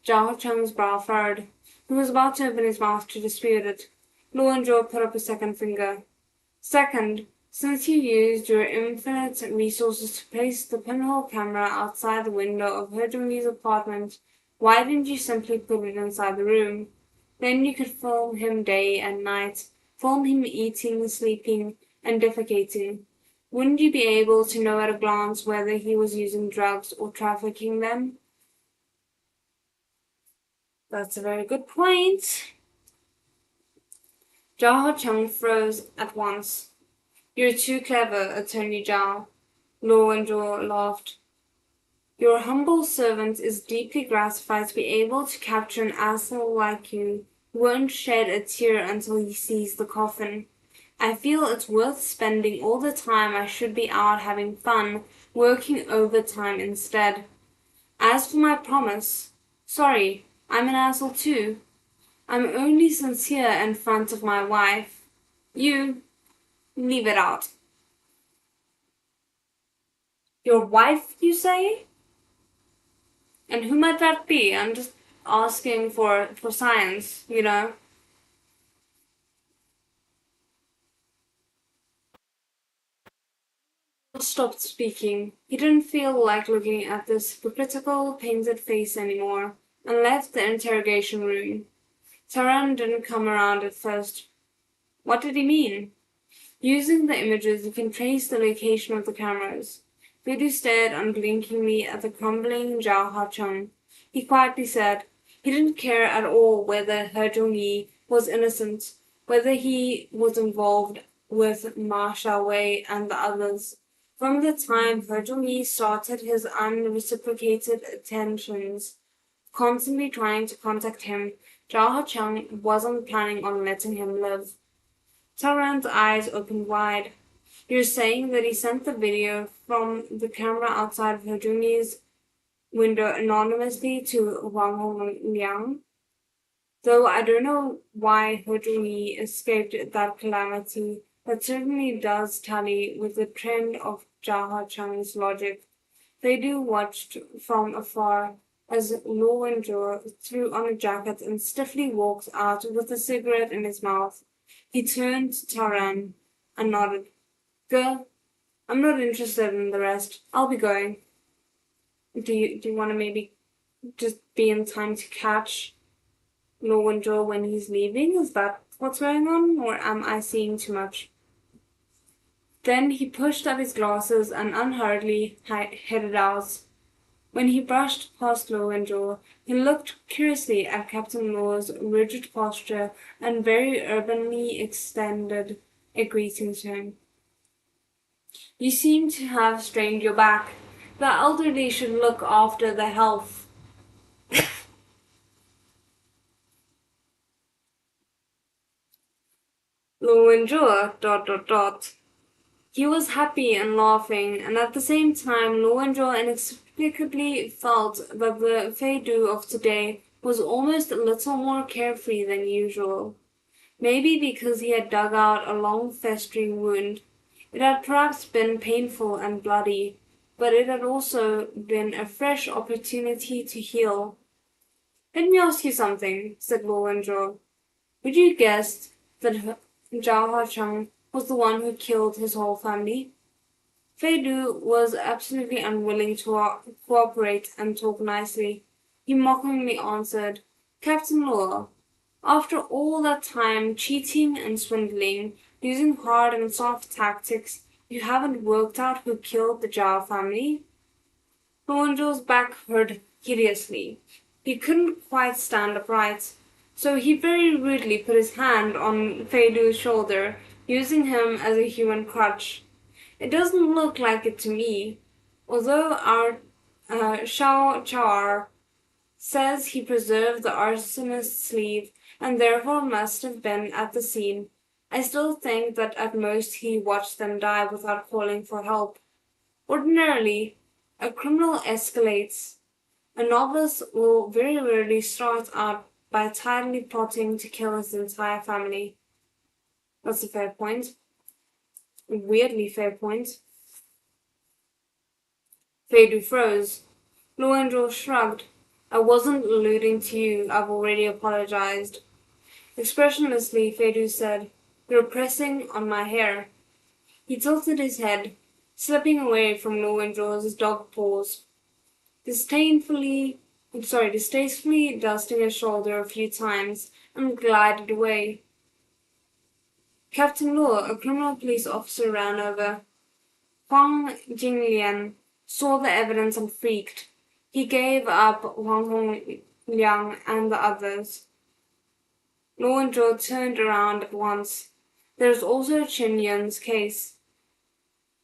Zhao Haocheng's brow furrowed. He was about to open his mouth to dispute it. Luanjo put up a second finger. Second, since you used your infinite resources to place the pinhole camera outside the window of Hojung's apartment, why didn't you simply put it inside the room? Then you could film him day and night, film him eating, sleeping, and defecating. Wouldn't you be able to know at a glance whether he was using drugs or trafficking them? That's a very good point. Zhao Cheng froze at once. You're too clever, Attorney Zhao. Luanjo laughed. Your humble servant is deeply gratified to be able to capture an asshole like you who won't shed a tear until he sees the coffin. I feel it's worth spending all the time I should be out having fun, working overtime instead. As for my promise, sorry, I'm an asshole too. I'm only sincere in front of my wife. You, leave it out. Your wife, you say? And who might that be? I'm just asking for science, you know? Stopped speaking. He didn't feel like looking at this hypocritical, painted face anymore. and left the interrogation room. Taran didn't come around at first. What did he mean? Using the images, you can trace the location of the cameras. Vidu stared unblinkingly at the crumbling Zhao Hacheng. He quietly said he didn't care at all whether He Zhongyi was innocent, whether he was involved with Ma Xiaowei and the others. From the time He Zhongyi started his unreciprocated attentions, constantly trying to contact him, Zhao Hacheng wasn't planning on letting him live. Taran's eyes opened wide. You're saying that he sent the video from the camera outside of He Zhongyi's window anonymously to Wang Hongliang? Though I don't know why He Zhongyi escaped that calamity, that certainly does tally with the trend of Zhao Hacheng's logic. Feidu watched from afar as Lu Wenzhou threw on a jacket and stiffly walked out with a cigarette in his mouth. He turned to Taran and nodded. Girl, I'm not interested in the rest. I'll be going. Do you want to maybe just be in time to catch Lu Wenzhou when he's leaving? Is that what's going on? Or am I seeing too much? Then he pushed up his glasses and unhurriedly headed out. When he brushed past Lu Wenzhou, he looked curiously at Captain Luo's rigid posture and very urbanely extended a greeting to him. You seem to have strained your back. The elderly should look after their health. Lu Wenzhou, ... He was happy and laughing, and at the same time Lu Wenzhou inexplicably felt that the Feidu of today was almost a little more carefree than usual. Maybe because he had dug out a long festering wound. It had perhaps been painful and bloody, but it had also been a fresh opportunity to heal. Let me ask you something, said Lu Wenzhou. Would you guess that Zhao Hacheng was the one who killed his whole family? Feidu was absolutely unwilling to cooperate and talk nicely. He mockingly answered, Captain Luo, after all that time cheating and swindling, using hard and soft tactics, you haven't worked out who killed the Zhao family? Lu Wenzhou's back hurt hideously. He couldn't quite stand upright, so he very rudely put his hand on Feidu's shoulder, using him as a human crutch. It doesn't look like it to me. Although our Shao Char says he preserved the arsonist's sleeve and therefore must have been at the scene, I still think that at most he watched them die without calling for help. Ordinarily, a criminal escalates. A novice will very rarely start out by tidily plotting to kill his entire family. That's a fair point. A weirdly fair point. Feidu froze. Lu Wenzhou shrugged. I wasn't alluding to you. I've already apologized. Expressionlessly, Feidu said, You're pressing on my hair. He tilted his head, slipping away from Lu Wenzhou's dog paws. Distastefully dusting his shoulder a few times, and glided away. Captain Luo, a criminal police officer, ran over. Huang Jinglian saw the evidence and freaked. He gave up Wang Hongliang and the others. Lu Wenzhou turned around at once. There's also Chen Yun's case.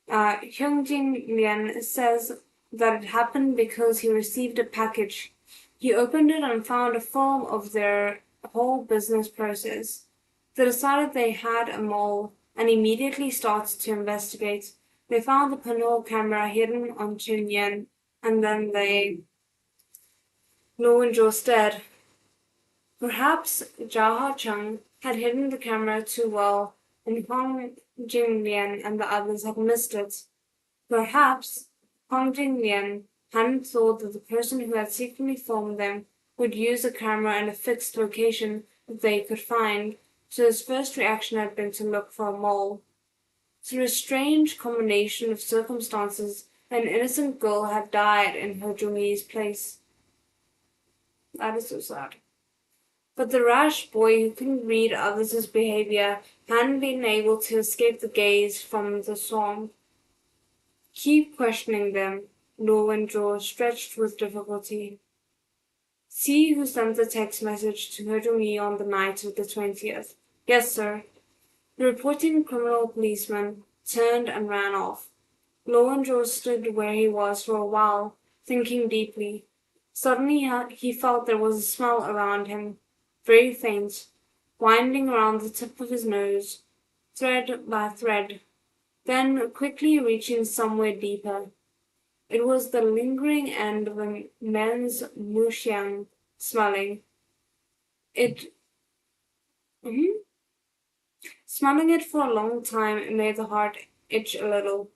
Hyung Jinglian says that it happened because he received a package. He opened it and found a film of their whole business process. They decided they had a mole and immediately started to investigate. They found the pinhole camera hidden on Chen Yun, and then they... Lu Wenzhou stared. Perhaps Zhao Hacheng had hidden the camera too well, and Huang Jinglian and the others had missed it. Perhaps Huang Jinglian hadn't thought that the person who had secretly filmed them would use the camera in a fixed location that they could find, so his first reaction had been to look for a mole. Through a strange combination of circumstances, an innocent girl had died in He Zhongyi's place. That is so sad. But the rash boy who couldn't read others' behavior hadn't been able to escape the gaze from the swarm. Keep questioning them, Lowen's jaw stretched with difficulty. See who sent the text message to her to me on the night of the 20th. Yes, sir. The reporting criminal policeman turned and ran off. Lowenjaw stood where he was for a while, thinking deeply. Suddenly he felt there was a smell around him, very faint, winding around the tip of his nose, thread by thread, then quickly reaching somewhere deeper. It was the lingering end of a men's mushiang smelling. It mhm. Smelling it for a long time made the heart itch a little.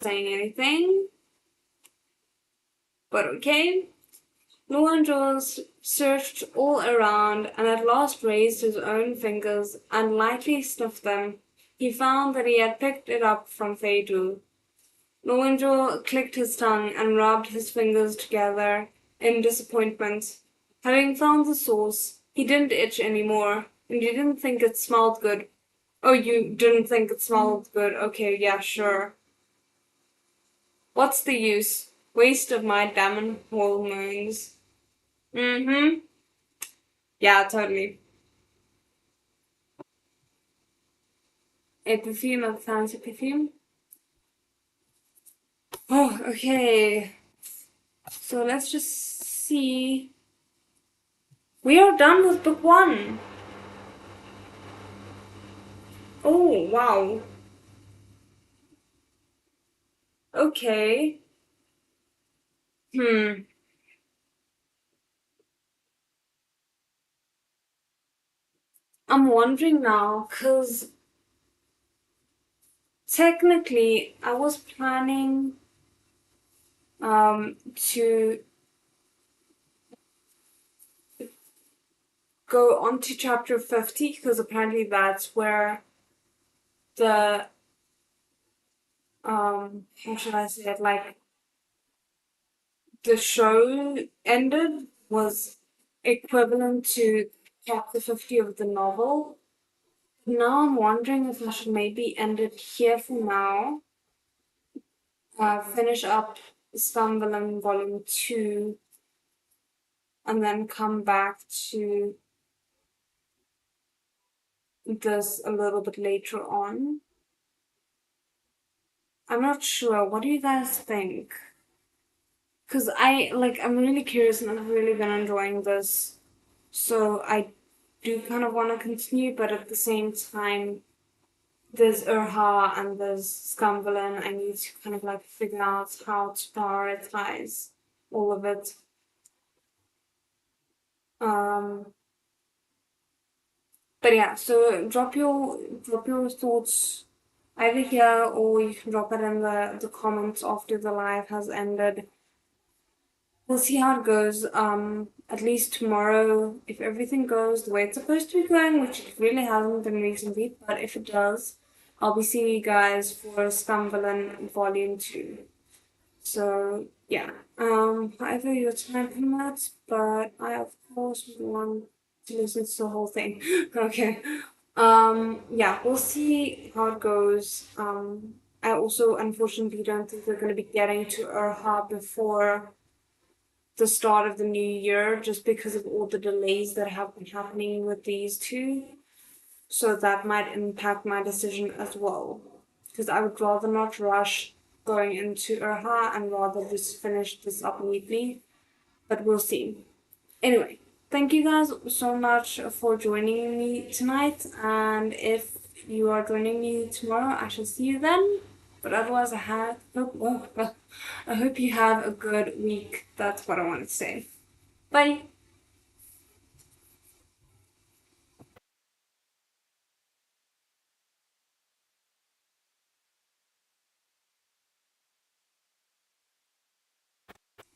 Saying anything, but okay. Luan searched all around and at last raised his own fingers and lightly sniffed them. He found that he had picked it up from Feidu. Luanjo clicked his tongue and rubbed his fingers together in disappointment. Having found the source, he didn't itch anymore, and he didn't think it smelled good. Oh, you didn't think it smelled good? Okay, yeah, sure. What's the use? Waste of my damn hormones. Mm-hmm. Yeah, totally. A perfume, a fancy perfume. Oh, okay. So let's just see. We are done with book one. Oh, wow. Okay. Hmm. I'm wondering now, because technically I was planning to go on to chapter 50, because apparently that's where the how should I say it, like the show ended was equivalent to chapter 50 of the novel. Now I'm wondering if I should maybe end it here for now, finish up Stumbling Volume 2, and then come back to this a little bit later on. I'm not sure. What do you guys think? Because I'm really curious and I've really been enjoying this. So I do kind of want to continue, but at the same time, there's Urha and there's Scumberland. I need to kind of like figure out how to prioritize all of it. Um, but yeah, so drop your thoughts either here or you can drop it in the comments after the live has ended. We'll see how it goes. At least tomorrow, if everything goes the way it's supposed to be going, which it really hasn't been recently, but if it does, I'll be seeing you guys for Stumbling Volume 2. So, yeah. However your time permits, but I, of course, want to listen to the whole thing. Okay. Yeah, we'll see how it goes. I also, unfortunately, don't think we're going to be getting to Urha before the start of the new year just because of all the delays that have been happening with these two. So that might impact my decision as well. Because I would rather not rush going into Urha and rather just finish this up neatly. But we'll see. Anyway, thank you guys so much for joining me tonight. And if you are joining me tomorrow, I shall see you then. But otherwise, I hope you have a good week. That's what I wanted to say. Bye.